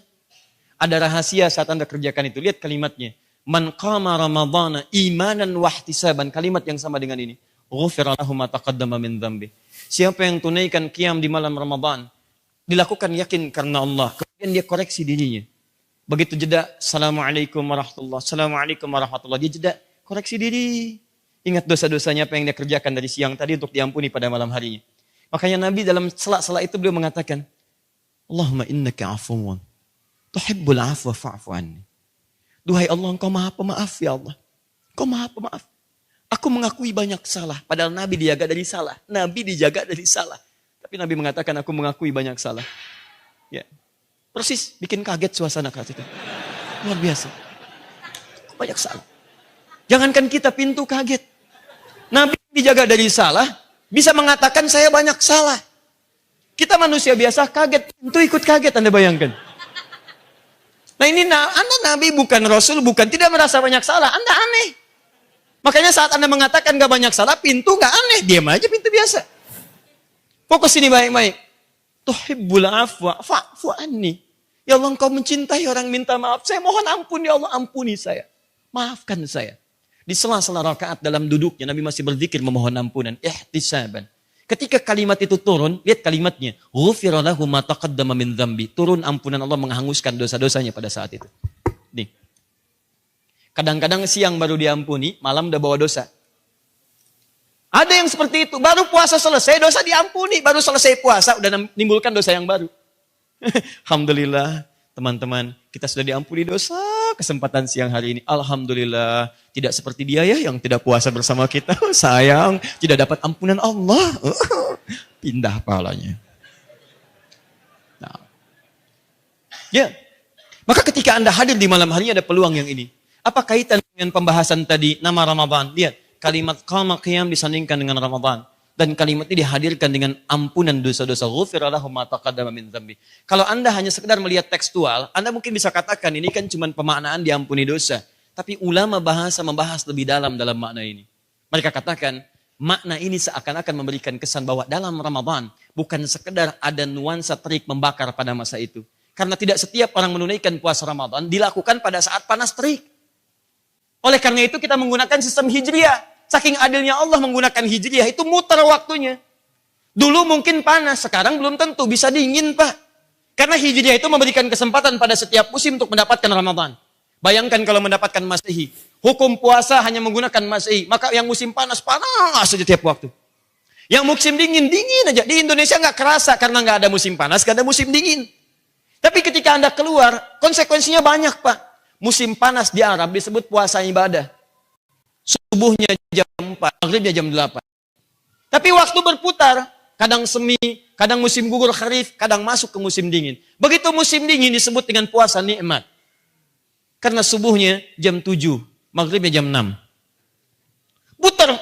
Ada rahasia saat Anda kerjakan itu. Lihat kalimatnya. Man qama ramadhana imanan wahtisaban. Kalimat yang sama dengan ini. Ghufira lahu ma taqaddama min dzambi. Siapa yang tunaikan qiyam di malam Ramadan, dilakukan yakin karena Allah. Kemudian dia koreksi dirinya. Begitu jeda, Assalamualaikum warahmatullahi wabarakatuh. Assalamualaikum warahmatullahi wabarakatuh. Dia jeda, koreksi diri. Ingat dosa-dosanya apa yang dia kerjakan dari siang tadi untuk diampuni pada malam harinya. Makanya Nabi dalam sela-sela itu beliau mengatakan, Allahumma innaka afuwan, tuhibbul afwa fa'fu anni. Duhai Allah, Engkau maha pemaaf ya Allah. Engkau maha pemaaf. Aku mengakui banyak salah. Padahal Nabi dijaga dari salah. Nabi dijaga dari salah. Tapi Nabi mengatakan aku mengakui banyak salah. Ya. Persis bikin kaget suasana saat itu. Luar biasa. Banyak salah. Jangankan kita pintu kaget. Nabi dijaga dari salah, bisa mengatakan saya banyak salah. Kita manusia biasa kaget, pintu ikut kaget, Anda bayangkan. Nah ini Anda Nabi bukan Rasul, bukan tidak merasa banyak salah. Anda aneh. Makanya saat Anda mengatakan gak banyak salah, pintu gak aneh. Diam aja pintu biasa. Fokus ini baik-baik. Tuhibbul afwa fa'fu anni. Ya Allah, Engkau mencintai orang minta maaf. Saya mohon ampun ya Allah, ampuni saya. Maafkan saya. Di sela-sela rakaat dalam duduknya Nabi masih berzikir memohon ampunan. Ihtisaban. Ketika kalimat itu turun, lihat kalimatnya. Ghufira lahu ma taqaddama min dzambi. Turun ampunan Allah menghanguskan dosa-dosanya pada saat itu. Nih. Kadang-kadang siang baru diampuni, malam udah bawa dosa. Ada yang seperti itu, baru puasa selesai, dosa diampuni. Baru selesai puasa, udah menimbulkan dosa yang baru. Alhamdulillah, teman-teman, kita sudah diampuni dosa kesempatan siang hari ini. Alhamdulillah, tidak seperti dia ya yang tidak puasa bersama kita. Sayang, tidak dapat ampunan Allah. Pindah palanya. Nah. Ya, maka ketika Anda hadir di malam hari ada peluang yang ini. Apa kaitan dengan pembahasan tadi, nama Ramadan? Lihat. Kalimat qama qiyam disandingkan dengan Ramadan. Dan kalimat ini dihadirkan dengan ampunan dosa-dosa. Ghufira lahu ma taqaddama min dzambi. Kalau Anda hanya sekedar melihat tekstual, Anda mungkin bisa katakan ini kan cuma pemaknaan diampuni dosa. Tapi ulama bahasa membahas lebih dalam makna ini. Mereka katakan, makna ini seakan-akan memberikan kesan bahwa dalam Ramadan bukan sekedar ada nuansa terik membakar pada masa itu. Karena tidak setiap orang menunaikan puasa Ramadan dilakukan pada saat panas terik. Oleh karena itu kita menggunakan sistem hijriah. Saking adilnya Allah menggunakan hijriah, itu muter waktunya. Dulu mungkin panas, sekarang belum tentu, bisa dingin Pak. Karena hijriah itu memberikan kesempatan pada setiap musim untuk mendapatkan Ramadan. Bayangkan kalau mendapatkan Masehi. Hukum puasa hanya menggunakan Masehi. Maka yang musim panas, panas saja tiap waktu. Yang musim dingin, dingin aja. Di Indonesia nggak kerasa karena nggak ada musim panas, nggak ada musim dingin. Tapi ketika Anda keluar, konsekuensinya banyak Pak. Musim panas di Arab disebut puasa ibadah. Subuhnya jam 4, maghribnya jam 8. Tapi waktu berputar, kadang semi, kadang musim gugur kharif, kadang masuk ke musim dingin. Begitu musim dingin disebut dengan puasa nikmat. Karena subuhnya jam 7, maghribnya jam 6. Muter.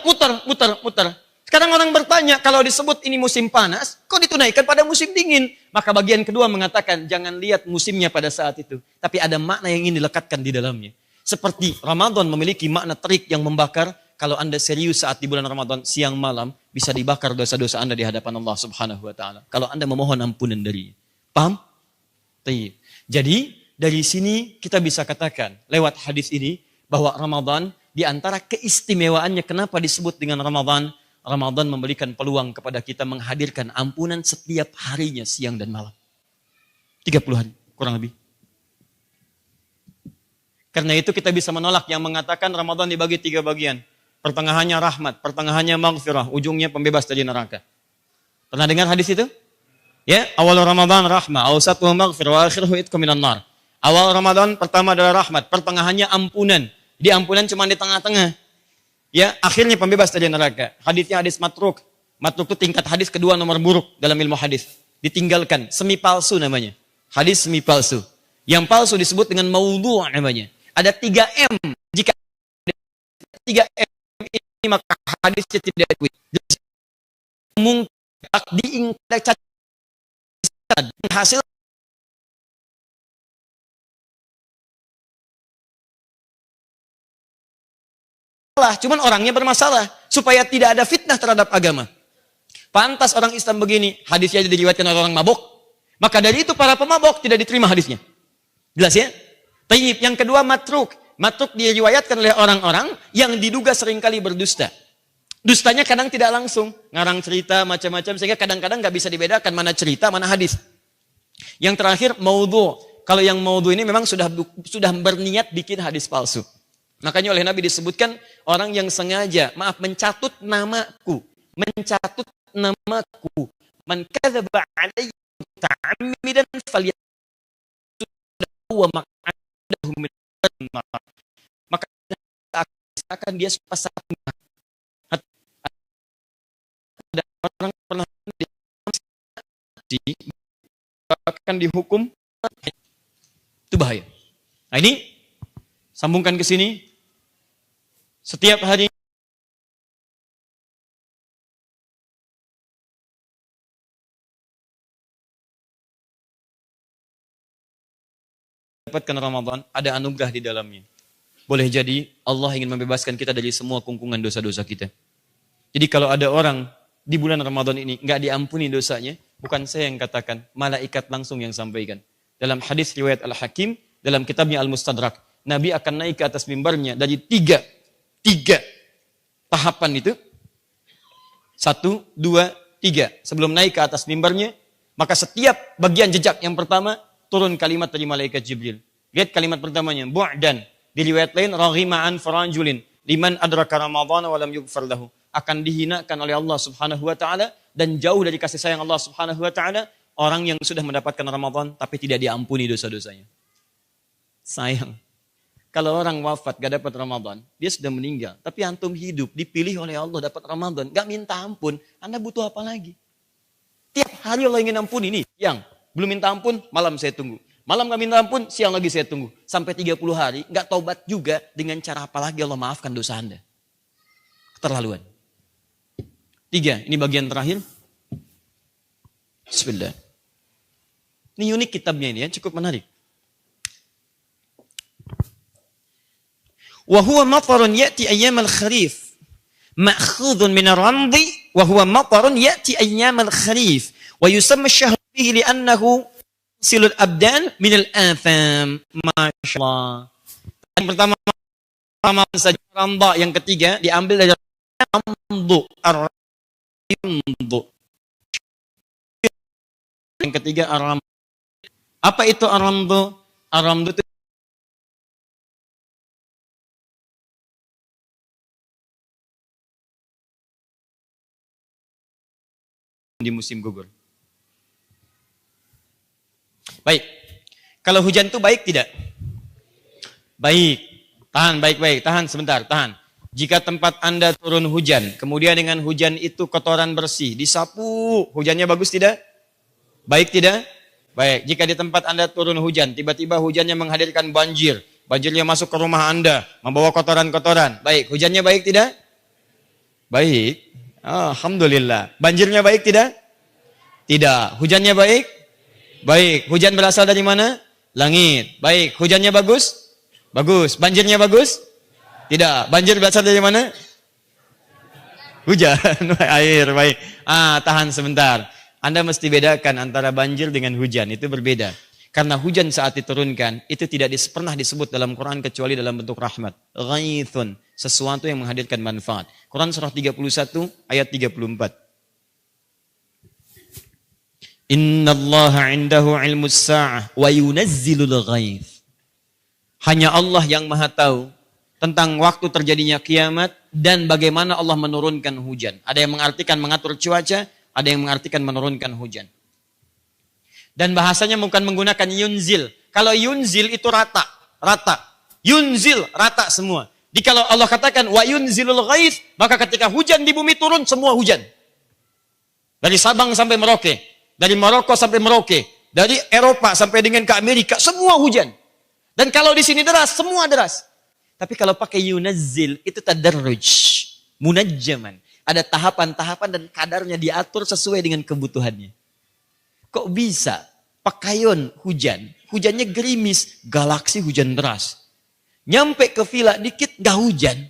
Sekarang orang bertanya, kalau disebut ini musim panas, kok ditunaikan pada musim dingin? Maka bagian kedua mengatakan, jangan lihat musimnya pada saat itu. Tapi ada makna yang ingin dilekatkan di dalamnya. Seperti Ramadan memiliki makna terik yang membakar, kalau Anda serius saat di bulan Ramadan siang malam, bisa dibakar dosa-dosa Anda di hadapan Allah Subhanahu wa taala. Kalau Anda memohon ampunan darinya. Paham? Taib. Jadi, dari sini kita bisa katakan lewat hadis ini bahwa Ramadan di antara keistimewaannya kenapa disebut dengan Ramadan? Ramadan memberikan peluang kepada kita menghadirkan ampunan setiap harinya siang dan malam. 30 hari kurang lebih. Karena itu kita bisa menolak yang mengatakan Ramadan dibagi 3 bagian. Pertengahannya rahmat, pertengahannya maghfirah, ujungnya pembebas dari neraka. Pernah dengar hadis itu? Ya, awal Ramadan rahmah, awsatuhu maghfirah, wa akhiruhu itqu minan nar. Awal Ramadan pertama adalah rahmat, pertengahannya ampunan. Di ampunan cuma di tengah-tengah. Ya, akhirnya pembebas dari neraka. Hadisnya hadis matruk. Matruk itu tingkat hadis kedua nomor buruk dalam ilmu hadis. Ditinggalkan, semi palsu namanya. Hadis semi palsu. Yang palsu disebut dengan maudhu' namanya. Ada 3M. Jika ada 3M ini maka hadisnya tidak diakui. Mungkin diingkat hasil cuman orangnya bermasalah. Supaya tidak ada fitnah terhadap agama. Pantas orang Islam begini, hadisnya diriwayatkan oleh orang mabuk. Maka dari itu para pemabuk tidak diterima hadisnya. Jelas ya? Tayyib. Yang kedua matruk. Matruk diriwayatkan oleh orang-orang yang diduga seringkali berdusta. Dustanya kadang tidak langsung. Ngarang cerita macam-macam sehingga kadang-kadang nggak bisa dibedakan mana cerita, mana hadis. Yang terakhir maudhu. Kalau yang maudhu ini memang sudah berniat bikin hadis palsu. Makanya oleh Nabi disebutkan orang yang sengaja, mencatut namaku. Mencatut namaku. Man kadzaba alayya muta'ammidan falyatubwa maq'adahu min nar. Maka akan dia pasang ada orang pernah akan dihukum, itu bahaya. Nah ini sambungkan ke sini. Setiap hari dapatkan Ramadan, ada anugerah di dalamnya. Boleh jadi Allah ingin membebaskan kita dari semua kungkungan dosa-dosa kita. Jadi kalau ada orang di bulan Ramadan ini nggak diampuni dosanya, bukan saya yang katakan, malaikat langsung yang sampaikan. Dalam hadis riwayat Al-Hakim, dalam kitabnya Al-Mustadrak, Nabi akan naik ke atas mimbarnya dari tiga tahapan itu. 1, 2, 3. Sebelum naik ke atas mimbarnya, maka setiap bagian jejak yang pertama, turun kalimat dari malaikat Jibril. Lihat kalimat pertamanya, bu'dan. Di riwayat lain, raghima'an farajulin, liman adraka Ramadhan wa lam yughfar lahu. Akan dihinakan oleh Allah Subhanahu wa taala dan jauh dari kasih sayang Allah Subhanahu wa taala orang yang sudah mendapatkan Ramadan tapi tidak diampuni dosa-dosanya. Sayang. Kalau orang wafat gak dapat Ramadan, dia sudah meninggal, tapi antum hidup dipilih oleh Allah dapat Ramadan, gak minta ampun, Anda butuh apa lagi? Tiap hari Allah ingin ampuni nih, siang belum minta ampun, malam saya tunggu. Malam gak minta ampun, siang lagi saya tunggu. Sampai 30 hari, gak taubat juga, dengan cara apa lagi Allah maafkan dosa Anda? Keterlaluan. 3, ini bagian terakhir. Bismillah. Ini unik kitabnya ini ya, cukup menarik. Wa huwa matarun ya'ti ayyamal kharif. Ma'khudun min ar-ramdi wa huwa matarun ya'ti ayyamal kharif. Wa yusamma ash-shahru bihi li'annahu silul abdan min al-atham. Masyaallah. Yang pertama saja ramda, yang ketiga diambil dari ramdu. Yang ketiga ar-ramdu. Apa itu ar-ramdu? Ar-ramdu itu di musim gugur. Baik. Kalau hujan itu baik tidak? Baik. Tahan baik-baik, tahan sebentar, tahan. Jika tempat Anda turun hujan, kemudian dengan hujan itu kotoran bersih, disapu, hujannya bagus tidak? Baik tidak? Baik. Jika di tempat Anda turun hujan, tiba-tiba hujannya menghadirkan banjir, banjirnya masuk ke rumah Anda, membawa kotoran-kotoran. Baik, hujannya baik tidak? Baik. Alhamdulillah. Banjirnya baik tidak? Tidak. Hujannya baik? Baik. Hujan berasal dari mana? Langit. Baik. Hujannya bagus? Bagus. Banjirnya bagus? Tidak. Banjir berasal dari mana? Hujan. Air. Baik. Tahan sebentar. Anda mesti bedakan antara banjir dengan hujan. Itu berbeda. Karena hujan saat diturunkan, itu tidak pernah disebut dalam Quran kecuali dalam bentuk rahmat. Ghaithun. Sesuatu yang menghadirkan manfaat. Quran surah 31 ayat 34. Innallaha indahu ilmus sa'ah wa yunazzilul ghaith. Hanya Allah yang maha tahu tentang waktu terjadinya kiamat dan bagaimana Allah menurunkan hujan. Ada yang mengartikan mengatur cuaca, ada yang mengartikan menurunkan hujan. Dan bahasanya bukan menggunakan yunzil. Kalau yunzil itu rata. Yunzil, rata semua. Jadi kalau Allah katakan wa yunzilul ghaith, maka ketika hujan di bumi turun semua hujan. Dari Sabang sampai Merauke, dari Maroko sampai Merauke, dari Eropa sampai dengan ke Amerika, semua hujan. Dan kalau di sini deras, semua deras. Tapi kalau pakai yunazzil, itu tadarruj, munajjaman. Ada tahapan-tahapan dan kadarnya diatur sesuai dengan kebutuhannya. Kok bisa pakaian hujan, hujannya gerimis, galaksi hujan deras. Nyampe ke villa dikit gak hujan.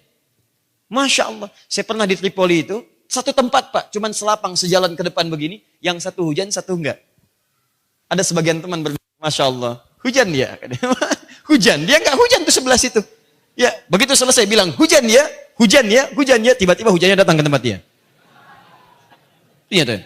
Masya Allah. Saya pernah di Tripoli itu, satu tempat Pak, cuman selapang sejalan ke depan begini, yang satu hujan, satu enggak. Ada sebagian teman berbicara, Masya Allah, hujan ya. Hujan, dia enggak hujan tuh sebelah situ. Ya, begitu selesai bilang, hujan ya, hujan ya, hujan ya, tiba-tiba hujannya datang ke tempat dia. Iya tuh.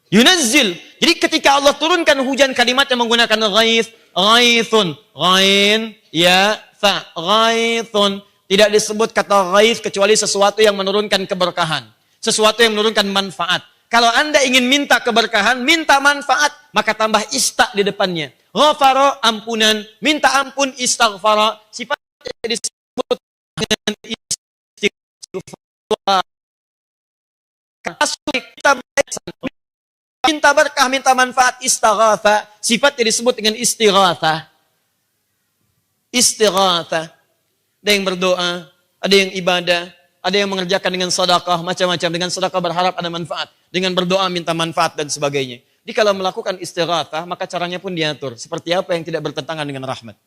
Yunazzil. Jadi ketika Allah turunkan hujan kalimatnya menggunakan ghaith, ghaithun, ghain, ya, fa, ghaithun. Tidak disebut kata ghaith kecuali sesuatu yang menurunkan keberkahan. Sesuatu yang menurunkan manfaat. Kalau Anda ingin minta keberkahan, minta manfaat, maka tambah ista di depannya. Ghafara, ampunan, minta ampun, istaghfara. Sifatnya disebut dengan istighfar. Kita minta berkah, minta manfaat, istighatha. Sifatnya disebut dengan istighatha. Istighatha. Ada yang berdoa, ada yang ibadah, ada yang mengerjakan dengan sedekah, macam-macam. Dengan sedekah berharap ada manfaat. Dengan berdoa minta manfaat dan sebagainya. Jadi kalau melakukan istighatsah, maka caranya pun diatur. Seperti apa yang tidak bertentangan dengan rahmat.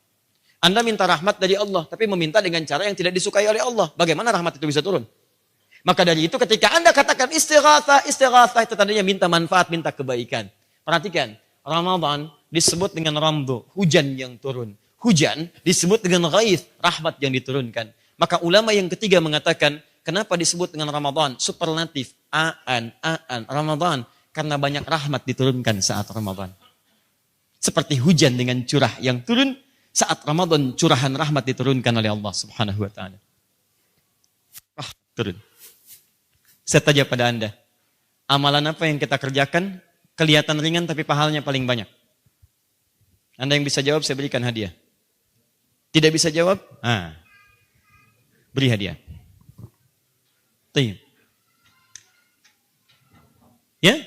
Anda minta rahmat dari Allah, tapi meminta dengan cara yang tidak disukai oleh Allah. Bagaimana rahmat itu bisa turun? Maka dari itu ketika Anda katakan istighatsah itu tandanya minta manfaat, minta kebaikan. Perhatikan, Ramadan disebut dengan ramdu, hujan yang turun. Hujan disebut dengan ghaith, rahmat yang diturunkan. Maka ulama yang ketiga mengatakan, kenapa disebut dengan Ramadan? Superlatif, Ramadan. Karena banyak rahmat diturunkan saat Ramadan. Seperti hujan dengan curah yang turun, saat Ramadan curahan rahmat diturunkan oleh Allah Subhanahu wa taala. Turun. Saya tanya pada Anda, amalan apa yang kita kerjakan kelihatan ringan tapi pahalanya paling banyak? Anda yang bisa jawab saya berikan hadiah. Tidak bisa jawab? Beri hadiah. Tayyib. Ya?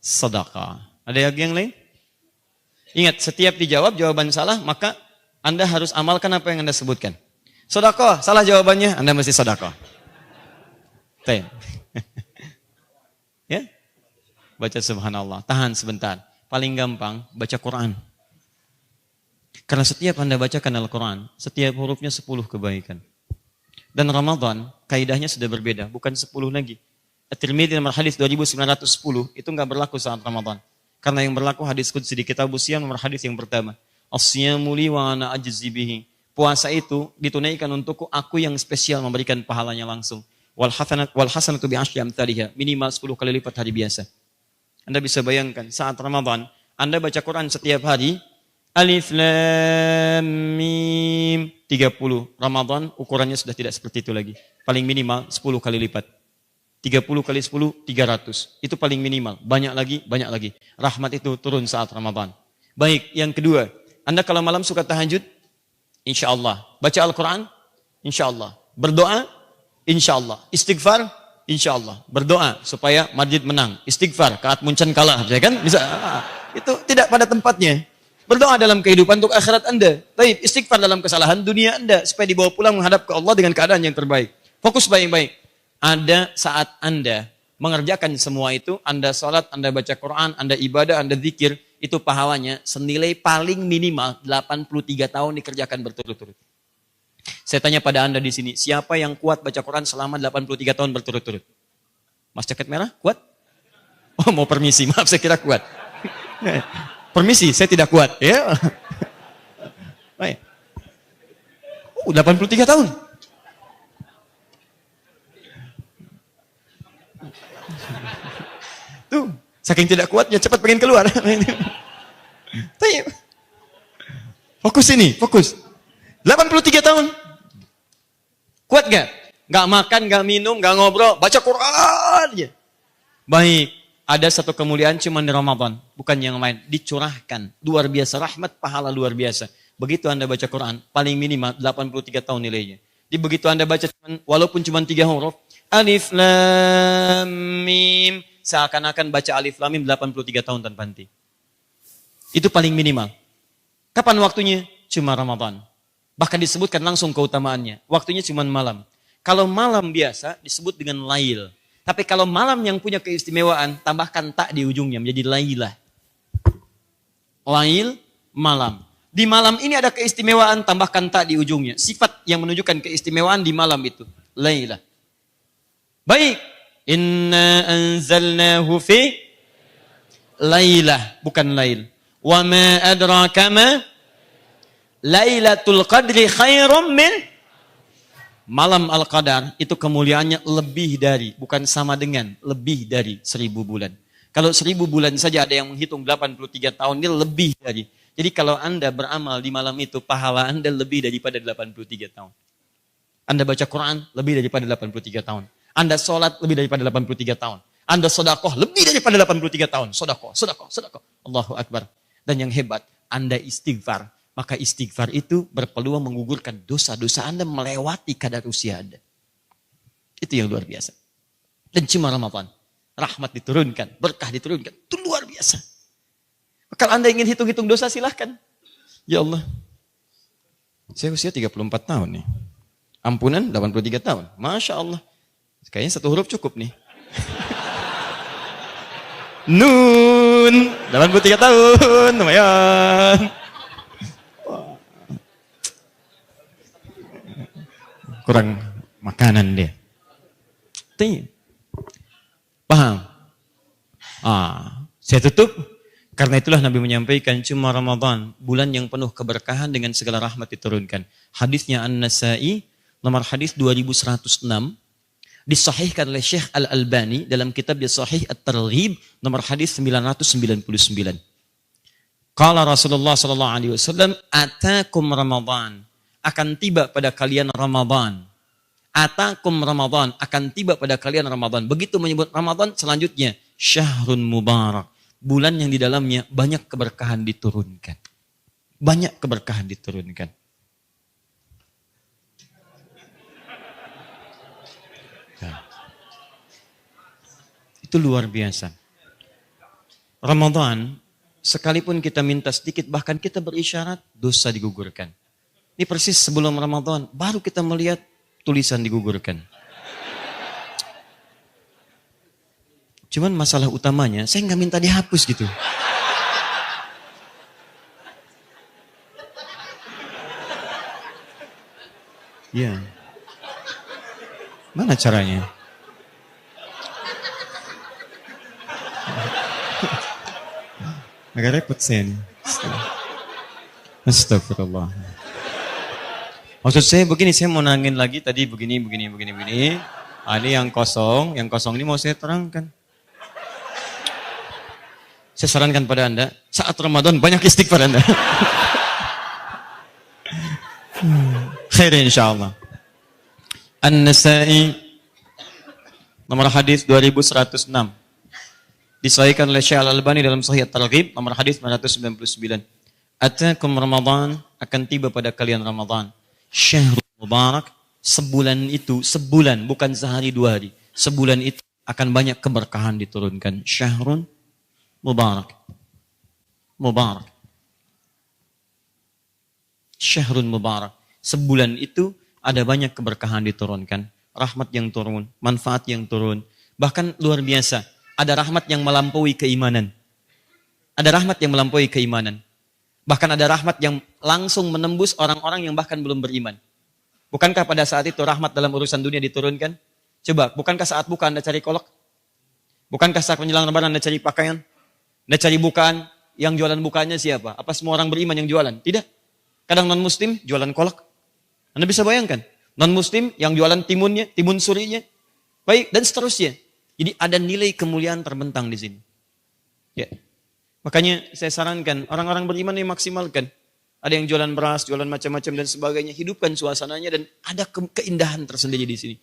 Sedekah. Ada yang lain? Ingat, setiap dijawab jawaban salah, maka Anda harus amalkan apa yang Anda sebutkan. Sedekah, salah jawabannya, Anda mesti sedekah. Tayyib. Ya? Baca subhanallah. Tahan sebentar. Paling gampang, baca Quran. Karena setiap Anda bacakan Al-Quran, setiap hurufnya 10 kebaikan. Dan Ramadan, kaidahnya sudah berbeda, bukan 10 lagi. At-Tirmidzi nomor hadis 2910, itu enggak berlaku saat Ramadan. Karena yang berlaku hadis qudsi di kitab Siyam nomor hadis yang pertama. As-siyamu li wa ana ajzi bihi. Puasa itu ditunaikan untukku, aku yang spesial memberikan pahalanya langsung. Wal hasanatu bi asyri amsalihha, minimal 10 kali lipat hari biasa. Anda bisa bayangkan saat Ramadan, Anda baca Quran setiap hari, Alif Lam Mim 30. Ramadan ukurannya sudah tidak seperti itu lagi. Paling minimal 10 kali lipat. 30 kali 10, 300. Itu paling minimal. Banyak lagi, banyak lagi. Rahmat itu turun saat Ramadan. Baik, yang kedua. Anda kalau malam suka tahajud, insya Allah. Baca Al-Quran, insya Allah. Berdoa, insya Allah. Istighfar, insya Allah. Berdoa supaya Madrid menang. Istighfar, Kaat Muncan kalah. Ya kan? Bisa. Itu tidak pada tempatnya. Berdoa dalam kehidupan untuk akhirat Anda. Taib, istighfar dalam kesalahan dunia Anda. Supaya dibawa pulang menghadap ke Allah dengan keadaan yang terbaik. Fokus baik-baik. Ada saat Anda mengerjakan semua itu, Anda sholat, Anda baca Quran, Anda ibadah, Anda zikir, itu pahalanya senilai paling minimal 83 tahun dikerjakan berturut-turut. Saya tanya pada Anda di sini, siapa yang kuat baca Quran selama 83 tahun berturut-turut? Mas jaket merah, kuat? Oh, mau permisi, maaf saya kira kuat. Permisi, saya tidak kuat. Ya. Baik. 83 tahun. Tuh, saking tidak kuatnya cepat pengen keluar. Fokus ini, fokus. 83 tahun. Kuat gak? Gak makan, gak minum, gak ngobrol, baca Quran aja. Baik. Ada satu kemuliaan cuma di Ramadan, bukan yang lain. Dicurahkan, luar biasa, rahmat, pahala luar biasa. Begitu Anda baca Quran, paling minimal 83 tahun nilainya. Jadi begitu Anda baca, walaupun cuma 3 huruf, Alif Lam Mim, seakan-akan baca Alif Lam Mim 83 tahun tanpa henti. Itu paling minimal. Kapan waktunya? Cuma Ramadan. Bahkan disebutkan langsung keutamaannya. Waktunya cuma malam. Kalau malam biasa disebut dengan lail. Tapi kalau malam yang punya keistimewaan, tambahkan tak di ujungnya, menjadi lailah. Lail, malam. Di malam ini ada keistimewaan, tambahkan tak di ujungnya. Sifat yang menunjukkan keistimewaan di malam itu. lailah. Baik. Inna anzalnahu fi lailah, bukan lail. Wa ma adraka ma Lailatul Qadri khairum min malam Al-Qadar. Itu kemuliaannya lebih dari, bukan sama dengan, lebih dari 1000 bulan. Kalau 1000 bulan saja ada yang menghitung 83 tahun, ini lebih dari. Jadi kalau Anda beramal di malam itu, pahala Anda lebih daripada 83 tahun. Anda baca Quran lebih daripada 83 tahun. Anda sholat lebih daripada 83 tahun. Anda sodakoh lebih daripada 83 tahun. Sodakoh. Allahu Akbar. Dan yang hebat, Anda istighfar. Maka istighfar itu berpeluang menggugurkan dosa-dosa Anda melewati kadar usia Anda. Itu yang luar biasa. Dan cuma Ramadan. Rahmat diturunkan, berkah diturunkan. Itu luar biasa. Kalau Anda ingin hitung-hitung dosa silahkan. Ya Allah. Saya usia 34 tahun nih. Ampunan 83 tahun. Masya Allah. Kayaknya satu huruf cukup nih. Nun. 83 tahun. Lumayan. Kurang makanan dia. Paham? Saya tutup. Karena itulah Nabi menyampaikan cuma Ramadan, bulan yang penuh keberkahan dengan segala rahmat diturunkan. Hadisnya An-Nasai, nomor hadis 2106, disahihkan oleh Syekh Al-Albani dalam kitab dia Sahih At-Targhib, nomor hadis 999. Qala Rasulullah sallallahu alaihi wasallam, atakum Ramadan. Akan tiba pada kalian Ramadan. Atakum Ramadan, akan tiba pada kalian Ramadan. Begitu menyebut Ramadan, selanjutnya syahrun mubarak. Bulan yang di dalamnya banyak keberkahan diturunkan. Banyak keberkahan diturunkan. Itu luar biasa. Ramadan, sekalipun kita minta sedikit, bahkan kita berisyarat, dosa digugurkan. Ini persis sebelum Ramadan, baru kita melihat tulisan digugurkan. Cuman masalah utamanya, saya nggak minta dihapus gitu. Iya. Mana caranya? Agak repot saya nih. Astagfirullah. Maksud saya begini, saya mau nangin lagi tadi begini. Ini yang kosong ini mau saya terangkan. Saya sarankan pada Anda, saat Ramadan banyak istighfar Anda. Khair insyaallah. An-Nasai, nomor hadis 2106. Disahihkan oleh Syekh Al-Albani dalam Sahih At-Targhib, nomor hadis 999. Atakum Ramadan, akan tiba pada kalian Ramadan. Syahrul Mubarak, sebulan itu, sebulan, bukan sehari dua hari. Sebulan itu akan banyak keberkahan diturunkan. Syahrul Mubarak. Mubarak. Syahrul Mubarak. Sebulan itu ada banyak keberkahan diturunkan. Rahmat yang turun, manfaat yang turun. Bahkan luar biasa, ada rahmat yang melampaui keimanan. Ada rahmat yang melampaui keimanan. Bahkan ada rahmat yang langsung menembus orang-orang yang bahkan belum beriman. Bukankah pada saat itu rahmat dalam urusan dunia diturunkan? Coba, bukankah saat buka Anda cari kolak? Bukankah saat menjelang Ramadan Anda cari pakaian? Anda cari bukaan? Yang jualan bukaannya siapa? Apa semua orang beriman yang jualan? Tidak. Kadang non-muslim jualan kolak. Anda bisa bayangkan. Non-muslim yang jualan timunnya, timun surinya. Baik, dan seterusnya. Jadi ada nilai kemuliaan terbentang di sini. Ya. Makanya saya sarankan orang-orang beriman ini maksimalkan. Ada yang jualan beras, jualan macam-macam dan sebagainya. Hidupkan suasananya dan ada keindahan tersendiri di sini.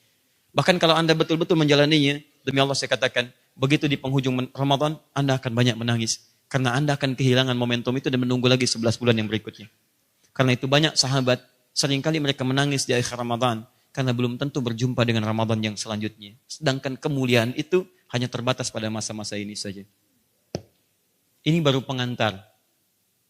Bahkan kalau Anda betul-betul menjalaninya, demi Allah saya katakan, begitu di penghujung Ramadan, Anda akan banyak menangis. Karena Anda akan kehilangan momentum itu dan menunggu lagi 11 bulan yang berikutnya. Karena itu banyak sahabat, seringkali mereka menangis di akhir Ramadan. Karena belum tentu berjumpa dengan Ramadan yang selanjutnya. Sedangkan kemuliaan itu hanya terbatas pada masa-masa ini saja. Ini baru pengantar.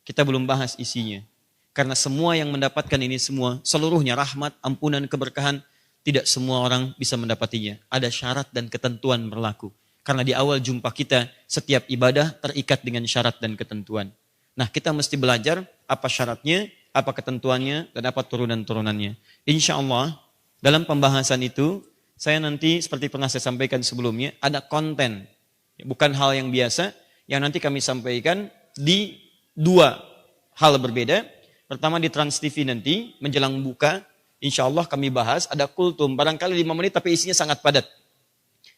Kita belum bahas isinya. Karena semua yang mendapatkan ini semua, seluruhnya rahmat, ampunan, keberkahan, tidak semua orang bisa mendapatinya. Ada syarat dan ketentuan berlaku. Karena di awal jumpa kita, setiap ibadah terikat dengan syarat dan ketentuan. Nah, kita mesti belajar apa syaratnya, apa ketentuannya, dan apa turunan-turunannya. Insya Allah, Dalam pembahasan itu, saya nanti seperti pernah saya sampaikan sebelumnya, ada konten. Bukan hal yang biasa, yang nanti kami sampaikan di dua hal berbeda. Pertama di Trans TV nanti, menjelang buka, insya Allah kami bahas, ada kultum, barangkali 5 menit tapi isinya sangat padat.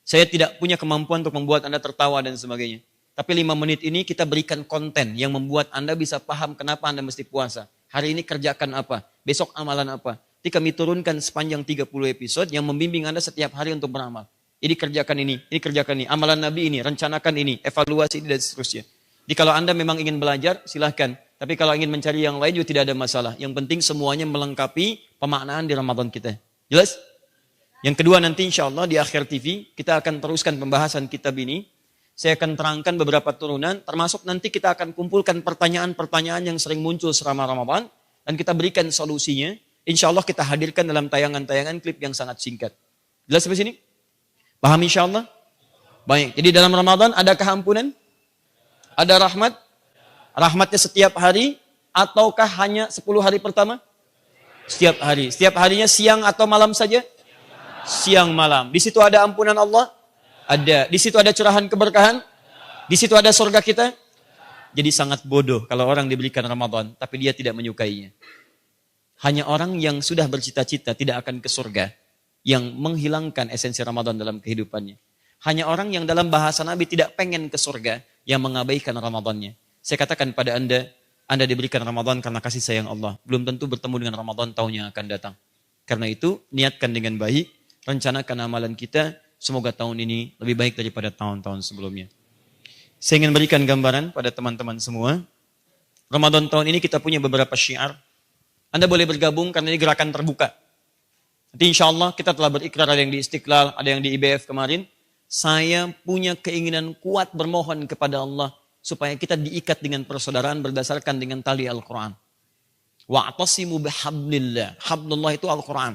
Saya tidak punya kemampuan untuk membuat Anda tertawa dan sebagainya. Tapi 5 menit ini kita berikan konten yang membuat Anda bisa paham kenapa Anda mesti puasa. Hari ini kerjakan apa, besok amalan apa. Jadi kami turunkan sepanjang 30 episode yang membimbing Anda setiap hari untuk beramal. Ini kerjakan ini kerjakan ini, amalan Nabi ini, rencanakan ini, evaluasi ini dan seterusnya. Jadi kalau Anda memang ingin belajar, silahkan. Tapi kalau ingin mencari yang lain juga tidak ada masalah. Yang penting semuanya melengkapi pemaknaan di Ramadan kita. Jelas? Yang kedua nanti insya Allah di akhir TV, kita akan teruskan pembahasan kitab ini. Saya akan terangkan beberapa turunan, termasuk nanti kita akan kumpulkan pertanyaan-pertanyaan yang sering muncul selama Ramadan. Dan kita berikan solusinya. Insya Allah kita hadirkan dalam tayangan-tayangan klip yang sangat singkat. Jelas sampai sini? Paham insya Allah? Baik, jadi dalam Ramadan adakah ampunan? Ada rahmat? Rahmatnya setiap hari? Ataukah hanya 10 hari pertama? Setiap hari. Setiap harinya siang atau malam saja? Siang malam. Di situ ada ampunan Allah? Ada. Di situ ada curahan keberkahan? Di situ ada surga kita? Jadi sangat bodoh kalau orang diberikan Ramadan, tapi dia tidak menyukainya. Hanya orang yang sudah bercita-cita tidak akan ke surga, yang menghilangkan esensi Ramadan dalam kehidupannya. Hanya orang yang dalam bahasa Nabi tidak pengen ke surga, yang mengabaikan Ramadannya. Saya katakan pada Anda diberikan Ramadan karena kasih sayang Allah. Belum tentu bertemu dengan Ramadan tahun yang akan datang. Karena itu, niatkan dengan baik, rencanakan amalan kita, semoga tahun ini lebih baik daripada tahun-tahun sebelumnya. Saya ingin berikan gambaran pada teman-teman semua. Ramadan tahun ini kita punya beberapa syiar. Anda boleh bergabung karena ini gerakan terbuka. Nanti insya Allah kita telah berikrar, ada yang di Istiqlal, ada yang di IBF kemarin. Saya punya keinginan kuat bermohon kepada Allah supaya kita diikat dengan persaudaraan berdasarkan dengan tali Al-Quran. Wa'tasimu bihablillah. Hablullah itu Al-Quran.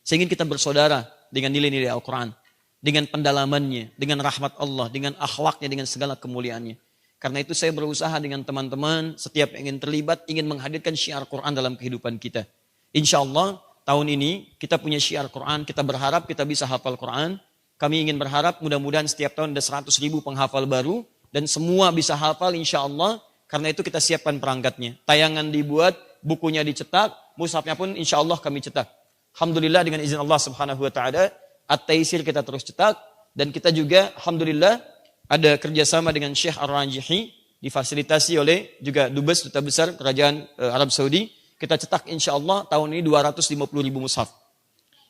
Saya ingin kita bersaudara dengan nilai-nilai Al-Quran. Dengan pendalamannya, dengan rahmat Allah, dengan akhlaknya, dengan segala kemuliaannya. Karena itu saya berusaha dengan teman-teman, setiap ingin terlibat, ingin menghadirkan syiar Quran dalam kehidupan kita. Insya Allah, tahun ini kita punya syiar Quran, kita berharap kita bisa hafal Quran. Kami ingin berharap mudah-mudahan setiap tahun ada 100.000 penghafal baru, dan semua bisa hafal insya Allah. Karena itu kita siapkan perangkatnya. Tayangan dibuat, bukunya dicetak, mushafnya pun insya Allah kami cetak. Alhamdulillah dengan izin Allah subhanahu wa ta'ala, At-Taisir kita terus cetak, dan kita juga Alhamdulillah ada kerjasama dengan Syekh Ar-Rajihi, difasilitasi oleh juga Dubes Duta Besar Kerajaan Arab Saudi. Kita cetak insya Allah tahun ini 250.000 mushaf.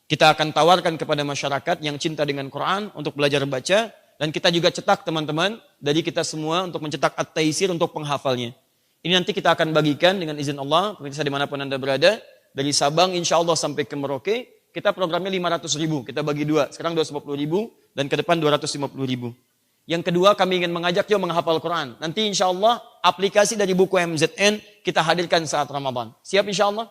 Kita akan tawarkan kepada masyarakat yang cinta dengan Quran untuk belajar baca. Dan kita juga cetak teman-teman dari kita semua untuk mencetak At-Taisir untuk penghafalnya. Ini nanti kita akan bagikan dengan izin Allah, pemirsa dimanapun Anda berada. Dari Sabang insya Allah sampai ke Merauke, kita programnya 500.000. Kita bagi dua, sekarang 250.000 dan ke depan 250.000. Yang kedua, kami ingin mengajak yuk menghafal Quran. Nanti insya Allah aplikasi dari buku MZN kita hadirkan saat Ramadan. Siap insya Allah?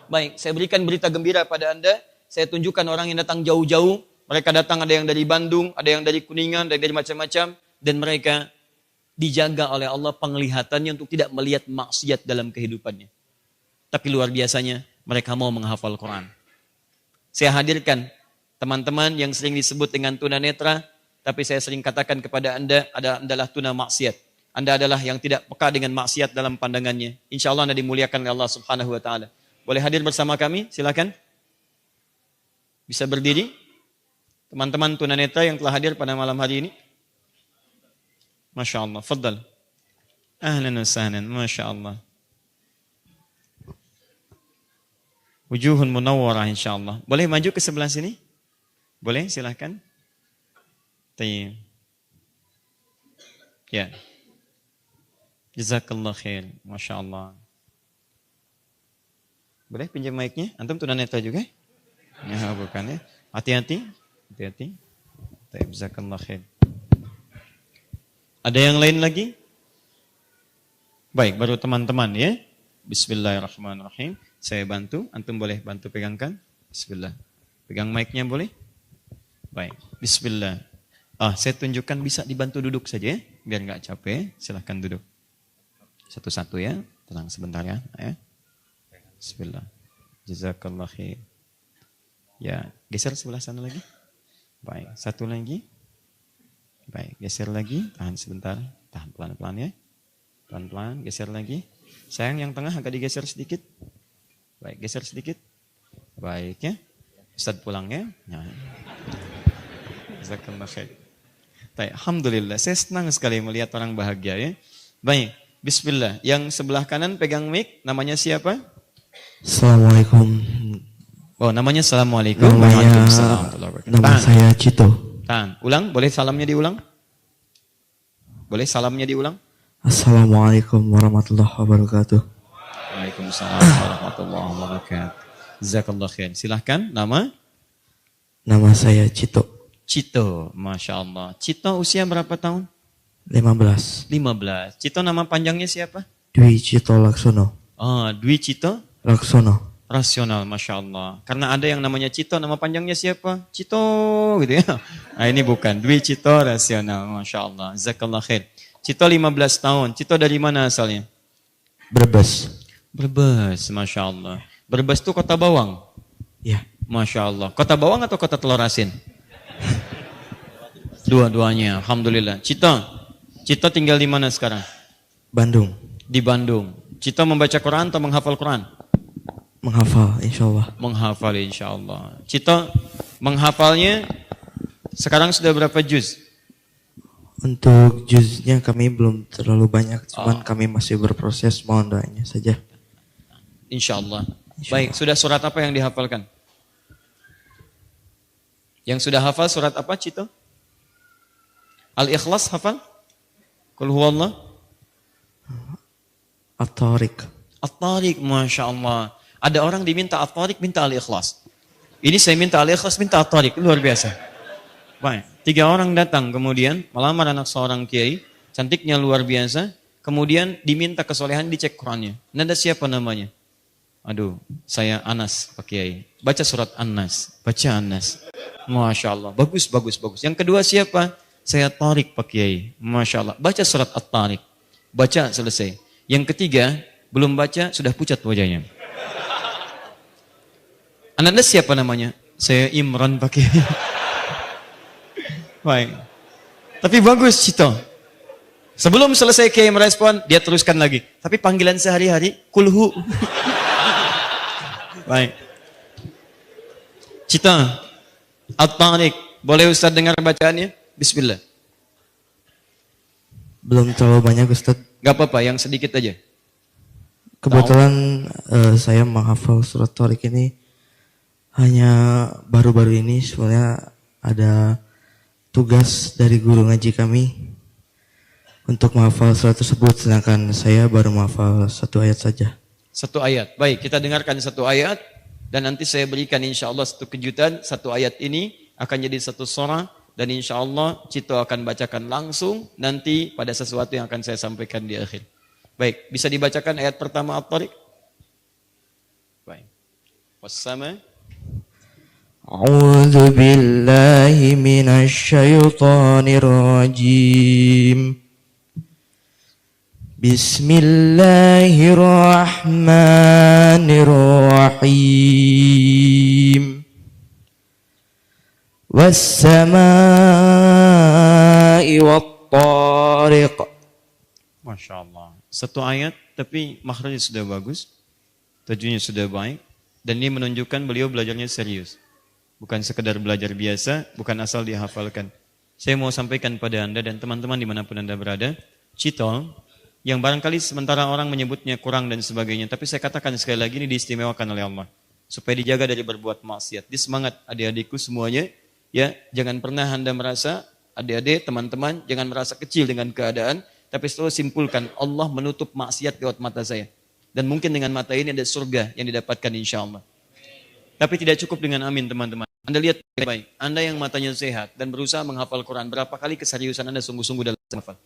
Baik, saya berikan berita gembira pada Anda. Saya tunjukkan orang yang datang jauh-jauh. Mereka datang ada yang dari Bandung, ada yang dari Kuningan, ada yang dari macam-macam. Dan mereka dijaga oleh Allah penglihatannya untuk tidak melihat maksiat dalam kehidupannya. Tapi luar biasanya mereka mau menghafal Quran. Saya hadirkan teman-teman yang sering disebut dengan tunanetra. Tapi saya sering katakan kepada Anda adalah tuna maksiat. Anda adalah yang tidak peka dengan maksiat dalam pandangannya. Insya Allah Anda dimuliakan oleh Allah subhanahu wa ta'ala. Boleh hadir bersama kami? Silakan. Bisa berdiri. Teman-teman tunanetra yang telah hadir pada malam hari ini. Masya Allah. Faddal. Ahlan wa sahlan. Masya Allah. Wujuhun munawwarah insya Allah. Boleh maju ke sebelah sini? Boleh? Silakan. Tayyib. Ya. Jazakallah khair. Masya Allah. Boleh pinjam mic-nya? Antum tunanetra juga? Ya, bukan ya. Hati-hati. Hati-hati. Tayyib. Jazakallah khair. Ada yang lain lagi? Baik, baru teman-teman ya. Bismillahirrahmanirrahim. Saya bantu. Antum boleh bantu pegangkan. Bismillah. Pegang mic-nya boleh? Baik. Bismillah. Saya tunjukkan bisa dibantu duduk saja ya, biar nggak capek. Silahkan duduk. Satu-satu ya, tenang sebentar ya. Bismillah. Jazakallah khair. Ya, geser sebelah sana lagi. Baik, satu lagi. Baik, geser lagi. Tahan sebentar. Tahan pelan-pelan ya. Pelan-pelan, geser lagi. Sayang yang tengah agak digeser sedikit. Baik, geser sedikit. Baik ya. Ustaz pulang ya. Nah. Jazakallah khair. Baik, alhamdulillah. Saya senang sekali melihat orang bahagia ya. Baik, bismillah. Yang sebelah kanan pegang mic, namanya siapa? Assalamualaikum. Oh, namanya Assalamualaikum. Namanya, nama Tahan. saya Cito. Tahan. Ulang, boleh salamnya diulang? Boleh salamnya diulang? Assalamualaikum warahmatullahi wabarakatuh. Waalaikumsalam warahmatullahi wabarakatuh. Jazakallah khair. Silahkan, nama? Nama saya Cito. Cito, Masya Allah. Cito usia berapa tahun? 15. 15. Cito nama panjangnya siapa? Dwi Cito Laksono. Oh, Dwi Cito Laksono. Rasional, Masya Allah. Karena ada yang namanya Cito, nama panjangnya siapa? Cito, gitu ya. Nah ini bukan, Dwi Cito Rasional, Masya Allah. Jazakallah khair. Cito 15 tahun. Cito dari mana asalnya? Brebes. Brebes, Masya Allah. Brebes itu kota bawang? Ya. Masya Allah. Kota bawang atau kota telur asin? Dua-duanya, Alhamdulillah. Cito tinggal di mana sekarang? Bandung. Di Bandung. Cito membaca Quran atau menghafal Quran? Menghafal insya Allah. Menghafal insya Allah. Cito menghafalnya sekarang sudah berapa juz? Untuk juznya kami belum terlalu banyak. Cuman kami masih berproses. Mohon doanya saja. Insya Allah. Baik, sudah surat apa yang dihafalkan? Yang sudah hafal surat apa Cito? Al-Ikhlas hafal? Qul huwallah? At-Tariq. At-Tariq, Masya Allah. Ada orang diminta At-Tariq, minta Al-Ikhlas. Ini saya minta Al-Ikhlas, minta At-Tariq. Luar biasa. Baik, 3 orang datang kemudian melamar anak seorang kiai. Cantiknya luar biasa. Kemudian diminta kesolehan, dicek Qurannya. Nada siapa namanya? Aduh, saya Anas, Pak Kiai. Baca surat An-Nas. Baca An-Nas. Masya Allah. Bagus, bagus, bagus. Yang kedua siapa? Saya Tariq, Pak Kiai. Masya Allah. Baca surat At-Tariq. Baca, selesai. Yang ketiga, belum baca, sudah pucat wajahnya. Anda siapa namanya? Saya Imran, Pak Kiai. Baik. Tapi bagus, Cito. Sebelum selesai Kiai merespon, dia teruskan lagi. Tapi panggilan sehari-hari, kulhu. Baik. Cito, At-Tariq. Boleh Ustaz dengar bacaannya? Bismillah. Belum terlalu banyak Ustaz. Gak apa-apa, yang sedikit aja. Kebetulan saya menghafal surat Tariq ini hanya baru-baru ini. Sebenarnya ada tugas dari guru ngaji kami untuk menghafal surat tersebut, sedangkan saya baru menghafal 1 ayat saja. 1 ayat. Baik, kita dengarkan 1 ayat dan nanti saya berikan insya Allah 1 kejutan. 1 ayat ini akan jadi 1 surah dan insya Allah Cito akan bacakan langsung nanti pada sesuatu yang akan saya sampaikan di akhir. Baik, bisa dibacakan ayat pertama At-Tariq? Baik. Wassama. A'udzu billahi minasy syaithanir rajim. Bismillahirrahmanirrahim. Was-samaa'i wat-tariq. Masya Allah. 1 ayat tapi makhrajnya sudah bagus. Tajwidnya sudah baik. Dan ini menunjukkan beliau belajarnya serius. Bukan sekedar belajar biasa, bukan asal dihafalkan. Saya mau sampaikan pada Anda dan teman-teman dimanapun Anda berada, Cito, yang barangkali sementara orang menyebutnya kurang dan sebagainya, tapi saya katakan sekali lagi ini diistimewakan oleh Allah. Supaya dijaga dari berbuat maksiat. Di semangat adik-adikku semuanya, ya jangan pernah Anda merasa, adik-adik, teman-teman, jangan merasa kecil dengan keadaan, tapi selalu simpulkan, Allah menutup maksiat lewat mata saya. Dan mungkin dengan mata ini ada surga yang didapatkan insya Allah. Tapi tidak cukup dengan amin teman-teman. Anda lihat baik, Anda yang matanya sehat dan berusaha menghafal Quran, berapa kali keseriusan Anda sungguh-sungguh dalam menghafal,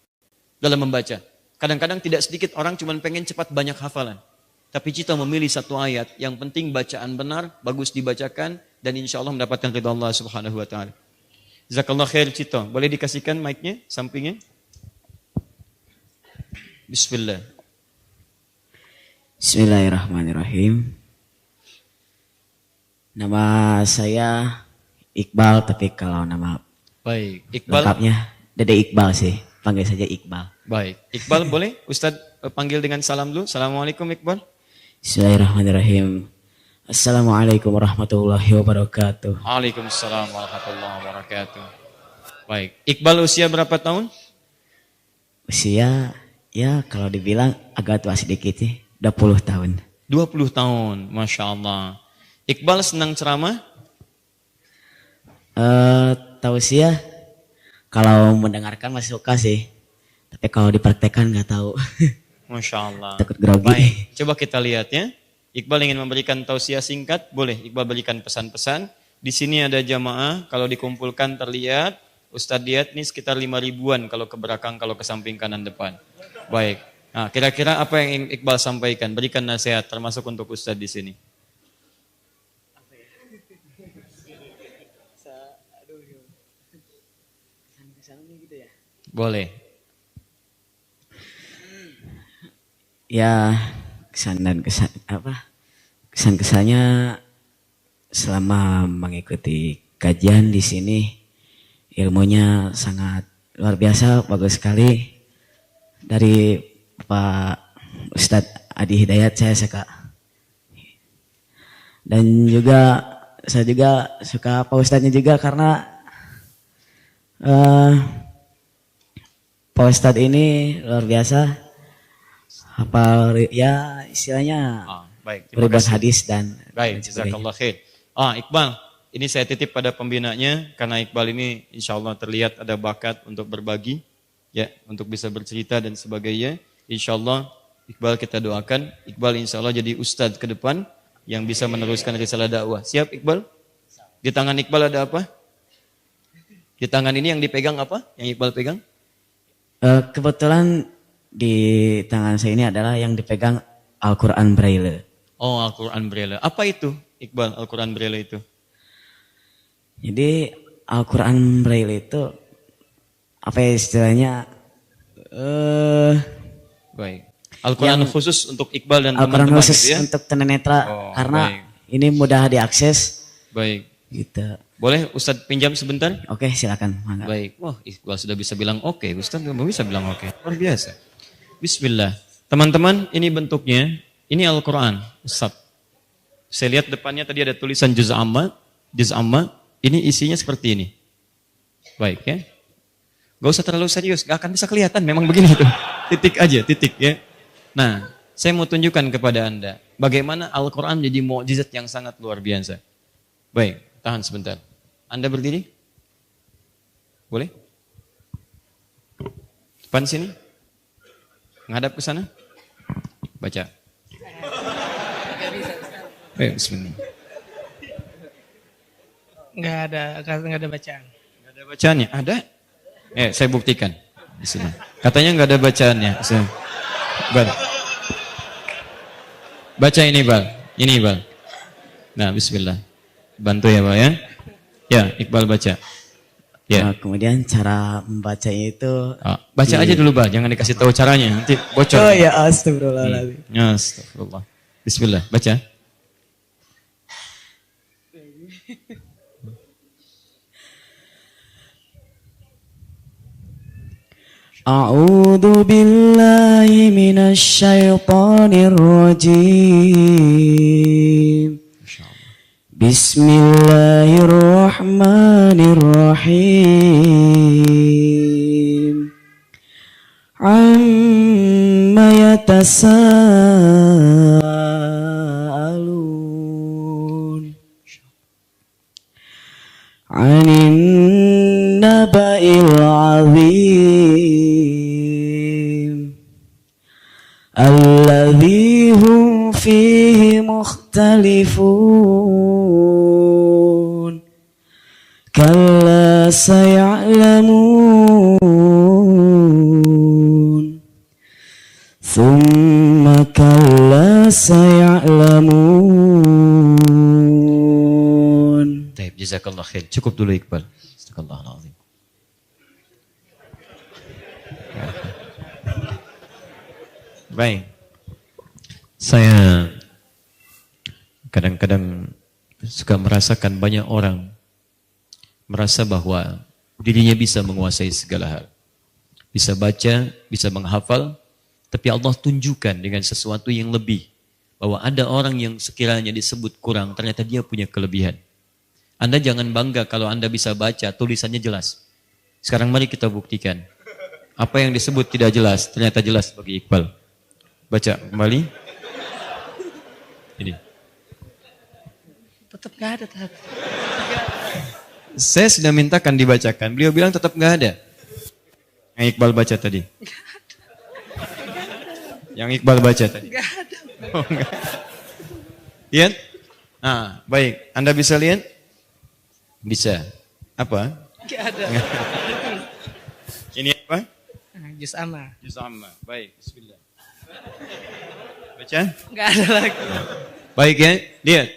dalam membaca. Kadang-kadang tidak sedikit orang cuma pengen cepat banyak hafalan. Tapi Cito memilih 1 ayat, yang penting bacaan benar, bagus dibacakan, dan insya Allah mendapatkan ridha Allah subhanahu wa ta'ala. Jazakallah khair Cito. Boleh dikasihkan mic-nya, sampingnya? Bismillah. Bismillahirrahmanirrahim. Nama saya Iqbal, tapi kalau nama Baik, Iqbal. lengkapnya Dede Iqbal sih. Panggil saja Iqbal. Baik, Iqbal boleh Ustadz panggil dengan salam dulu. Assalamualaikum Iqbal. Bismillahirrahmanirrahim. Assalamualaikum warahmatullahi wabarakatuh. Waalaikumsalam warahmatullahi wabarakatuh. Baik, Iqbal usia berapa tahun? Usia, ya kalau dibilang agak tua sedikit sih. 20 tahun. 20 tahun, Masya Allah. Iqbal senang ceramah? Tahu sih ya, kalau mendengarkan masih suka sih. Tapi kalau dipraktekkan nggak tahu. Masya Allah. Takut grogi. Baik, coba kita lihat ya. Iqbal ingin memberikan tausiah singkat, boleh Iqbal berikan pesan-pesan. Di sini ada jamaah, kalau dikumpulkan terlihat, Ustadz lihat ini sekitar 5.000-an kalau ke belakang, kalau ke samping kanan depan. Baik, nah kira-kira apa yang ingin Iqbal sampaikan? Berikan nasihat, termasuk untuk Ustadz di sini. Boleh. Ya, kesan-kesannya selama mengikuti kajian di sini, ilmunya sangat luar biasa, bagus sekali. Dari Pak Ustadz Adi Hidayat saya suka. Dan juga saya juga suka Pak Ustadznya juga karena Pak Ustadz ini luar biasa, hafal ya istilahnya Baik, terima beribadah kasih. hadis dan Baik, jazakallah khair. Iqbal, ini saya titip pada pembinanya karena Iqbal ini insya Allah terlihat ada bakat untuk berbagi, ya, untuk bisa bercerita dan sebagainya. Insya Allah Iqbal kita doakan, Iqbal insya Allah jadi ustadz ke depan yang bisa meneruskan risalah dakwah. Siap Iqbal? Di tangan Iqbal ada apa? Di tangan ini yang dipegang apa? Yang Iqbal pegang? Kebetulan di tangan saya ini adalah yang dipegang Al-Quran Braille. Oh, Al-Quran Braille. Apa itu Iqbal, Al-Quran Braille itu? Jadi Al-Quran Braille itu apa ya istilahnya? Baik. Al-Quran khusus untuk Iqbal dan Al-Quran teman-teman khusus gitu ya? untuk tunanetra karena baik. ini mudah diakses. Baik. Gitu. Boleh Ustadz pinjam sebentar? Oke, silakan. Mangga. Baik. Wah, Iqbal sudah bisa bilang oke. Ustadz nggak bisa bilang oke. Luar biasa. Bismillah. Teman-teman, ini bentuknya. Ini Al-Quran. Ustadz. Saya lihat depannya tadi ada tulisan juz amma. Juz amma. Ini isinya seperti ini. Baik ya. Gak usah terlalu serius. Gak akan bisa kelihatan. Memang begini tuh. Titik aja. Titik ya. Nah, saya mau tunjukkan kepada Anda. Bagaimana Al-Quran menjadi mukjizat yang sangat luar biasa. Baik. Tahan sebentar. Anda berdiri? Boleh? Depan sini? Menghadap ke sana? Baca. Bismillah. Nggak ada bacaan. Nggak ada bacaannya? Ada? Saya buktikan. Di sini. Katanya nggak ada bacaannya. Bal. Baca ini Bal. Ini Bal. Nah, bismillah. Bantu ya Bal ya. Ya, Iqbal baca. Ya. Kemudian cara membacanya itu Baca aja dulu Bal, jangan dikasih tahu caranya. Nanti bocor. Oh ya, astagfirullahaladzim. Astagfirullah. Bismillah, baca. A'udzu billahi minasy syaithanir rajim. Bismillahirrahmanirrahim. Amma yatasaalun 'anil naba'il 'azim alladzi hum fihi mukhtalifun kalla saya'lamun thumma kalla saya'lamun. Baik, jazakallah khair. Cukup dulu Iqbal. Astagfirullahaladzim. Baik. Saya kadang-kadang suka merasakan banyak orang merasa bahwa dirinya bisa menguasai segala hal. Bisa baca, bisa menghafal, tapi Allah tunjukkan dengan sesuatu yang lebih. Bahwa ada orang yang sekiranya disebut kurang, ternyata dia punya kelebihan. Anda jangan bangga kalau Anda bisa baca, tulisannya jelas. Sekarang mari kita buktikan. Apa yang disebut tidak jelas, ternyata jelas bagi Iqbal. Baca kembali. Ini. Tetap nggak ada. Tetap. Saya sudah mintakan dibacakan. Beliau bilang tetap nggak ada. Yang Iqbal baca tadi. Yang Iqbal baca tadi. Nggak ada. Oh, enggak. Lihat? Nah, baik. Anda bisa lihat? Bisa. Apa? Nggak ada. Ini apa? Juz amma. Juz amma. Baik, bismillah. Baca? Nggak ada lagi. Baik ya, lihat.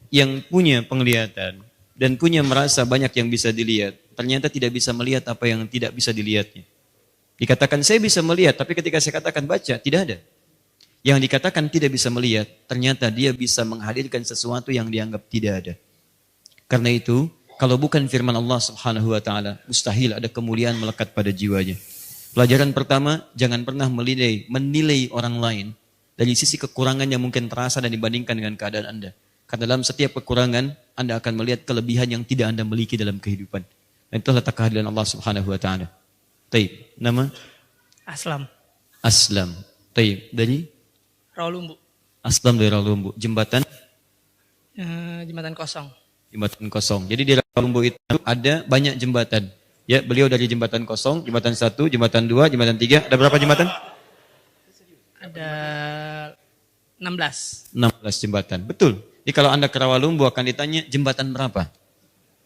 Yang punya penglihatan dan punya merasa banyak yang bisa dilihat, ternyata tidak bisa melihat apa yang tidak bisa dilihatnya. Dikatakan saya bisa melihat, tapi ketika saya katakan baca, tidak ada. Yang dikatakan tidak bisa melihat, ternyata dia bisa menghadirkan sesuatu yang dianggap tidak ada. Karena itu, kalau bukan firman Allah Subhanahu wa taala, mustahil ada kemuliaan melekat pada jiwanya. Pelajaran pertama, jangan pernah menilai orang lain dari sisi kekurangan yang mungkin terasa dan dibandingkan dengan keadaan Anda. Karena dalam setiap kekurangan, Anda akan melihat kelebihan yang tidak Anda miliki dalam kehidupan. Dan itu letak kehadiran Allah Subhanahu wa taala. Taib, nama? Aslam. Aslam. Taib, dari? Rawalumbu. Aslam dari Rawalumbu. Jembatan? Jembatan kosong. Jembatan kosong. Jadi di Rawalumbu itu ada banyak jembatan. Ya, beliau dari jembatan kosong, jembatan 1, jembatan 2, jembatan 3. Ada berapa jembatan? Ada 16. 16 jembatan. Betul. Jadi kalau Anda ke Rawalumbu akan ditanya jembatan berapa?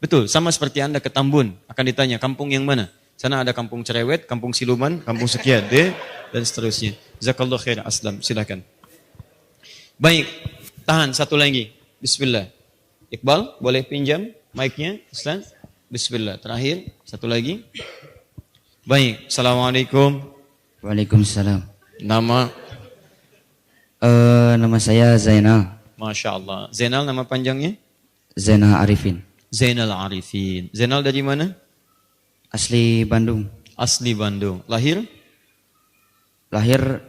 Betul. Sama seperti Anda ke Tambun akan ditanya kampung yang mana? Sana ada kampung Cerewet, kampung Siluman, kampung sekian, dan seterusnya. Jazakallahu khair, Aslam. Silakan. Baik, tahan satu lagi. Bismillah. Iqbal, boleh pinjam mic-nya, Ustaz? Bismillah. Terakhir, satu lagi. Baik, Assalamualaikum. Waalaikumsalam. Nama? Nama saya Zainal. Masya Allah. Zainal nama panjangnya? Zainal Arifin. Zainal Arifin. Zainal dari mana? Asli Bandung. Asli Bandung. Lahir? Lahir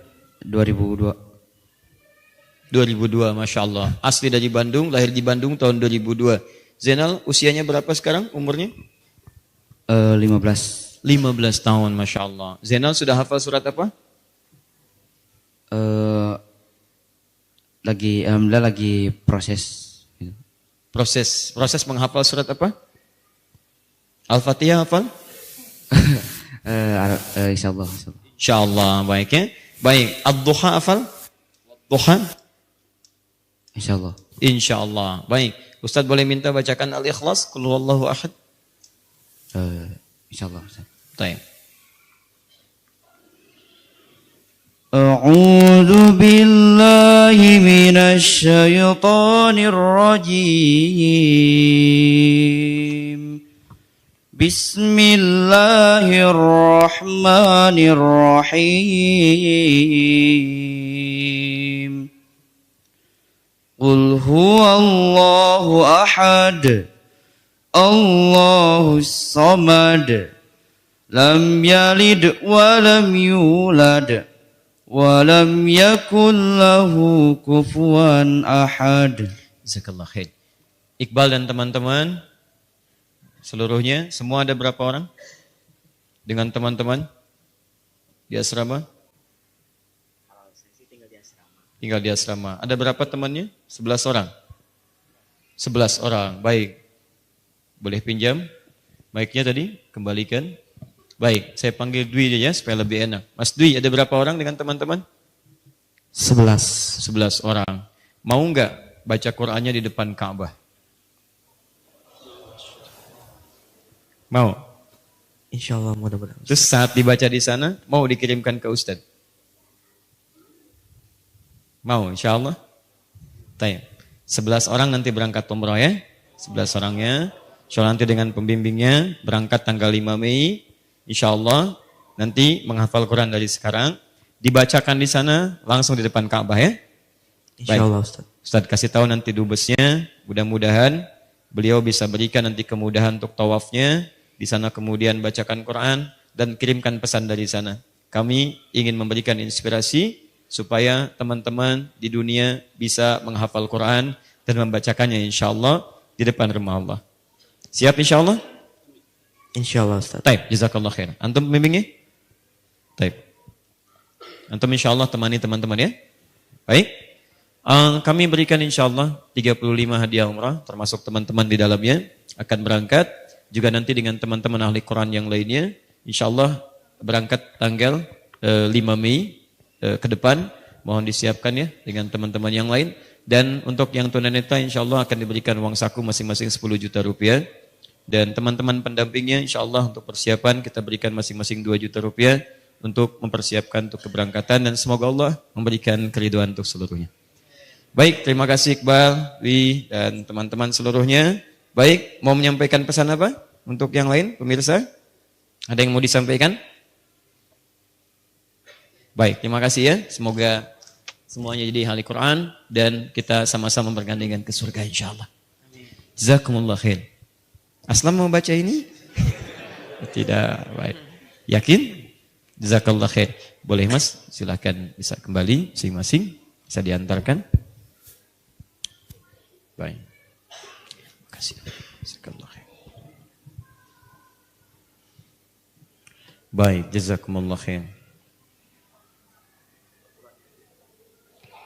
2002. 2002, Masya Allah. Asli dari Bandung, lahir di Bandung tahun 2002. Zainal, usianya berapa sekarang umurnya? 15. 15 tahun, Masya Allah. Zainal sudah hafal surat apa? Alhamdulillah lagi proses. Proses menghafal surat apa? Al-Fatihah hafal? Insyaallah. Insyaallah, baik ya. Baik, Ad-Duha hafal? Duha? Insyaallah. Insyaallah. Baik, Ustaz boleh minta bacakan Al-Ikhlas, Qul huwallahu ahad. Insyaallah. Baik. A'udzu billahi minasy syaithanir rajim. Bismillahirrahmanirrahim. Qul huwallahu ahad. Allahus samad. Lam yalid wa lam yulad. Wa lam yakul lahu kufuwan ahad. Jazakallah khair. Iqbal dan teman-teman seluruhnya, semua ada berapa orang? Dengan teman-teman di asrama? Tinggal di asrama. Ada berapa temannya? 11 orang. 11 orang. Baik. Boleh pinjam mic-nya tadi? Kembalikan. Baik, saya panggil Dwi aja supaya lebih enak. Mas Dwi, ada berapa orang dengan teman-teman? 11. 11 orang. Mau enggak baca Qur'annya di depan Ka'bah? Mau? Insyaallah mudah-mudahan. Terus saat dibaca di sana, mau dikirimkan ke Ustaz? Mau, insyaallah? Tayyib. 11 orang nanti berangkat umroh ya. 11 orangnya. Insyaallah nanti dengan pembimbingnya berangkat tanggal 5 Mei. Insyaallah nanti menghafal Quran dari sekarang. Dibacakan di sana langsung di depan Ka'bah ya. Insyaallah Ustaz. Ustaz kasih tahu nanti dubesnya Mudah-mudahan beliau bisa berikan nanti kemudahan untuk tawafnya. Di sana kemudian bacakan Quran dan kirimkan pesan dari sana. Kami ingin memberikan inspirasi supaya teman-teman di dunia bisa menghafal Quran dan membacakannya insyaAllah di depan rumah Allah. Siap insyaAllah? Insyaallah Ustaz. Taib, jazakallah khair. Antum pembimbingnya? Taib. Antum insyaAllah temani teman-teman ya. Baik. Kami berikan insyaAllah 35 hadiah umrah, termasuk teman-teman di dalamnya akan berangkat. Juga nanti dengan teman-teman ahli Quran yang lainnya. InsyaAllah berangkat tanggal 5 Mei ke depan. Mohon disiapkan ya dengan teman-teman yang lain. Dan untuk yang tunanetra insyaAllah akan diberikan uang saku masing-masing 10 juta rupiah. Dan teman-teman pendampingnya insyaAllah untuk persiapan kita berikan masing-masing 2 juta rupiah untuk mempersiapkan untuk keberangkatan dan semoga Allah memberikan keridhaan untuk seluruhnya. Baik, terima kasih Iqbal, Wi, dan teman-teman seluruhnya. Baik, mau menyampaikan pesan apa untuk yang lain, pemirsa? Ada yang mau disampaikan? Baik, terima kasih ya. Semoga semuanya jadi ahli Quran dan kita sama-sama bergandengan ke surga insyaAllah. Jazakumullah khair. Aslam mau baca ini? Tidak, baik. Yakin? Jazakallah khair. Boleh Mas, silakan bisa kembali masing-masing, bisa diantarkan. Baik. Terima kasih. Jazakallah khair. Baik, jazakumullah khair.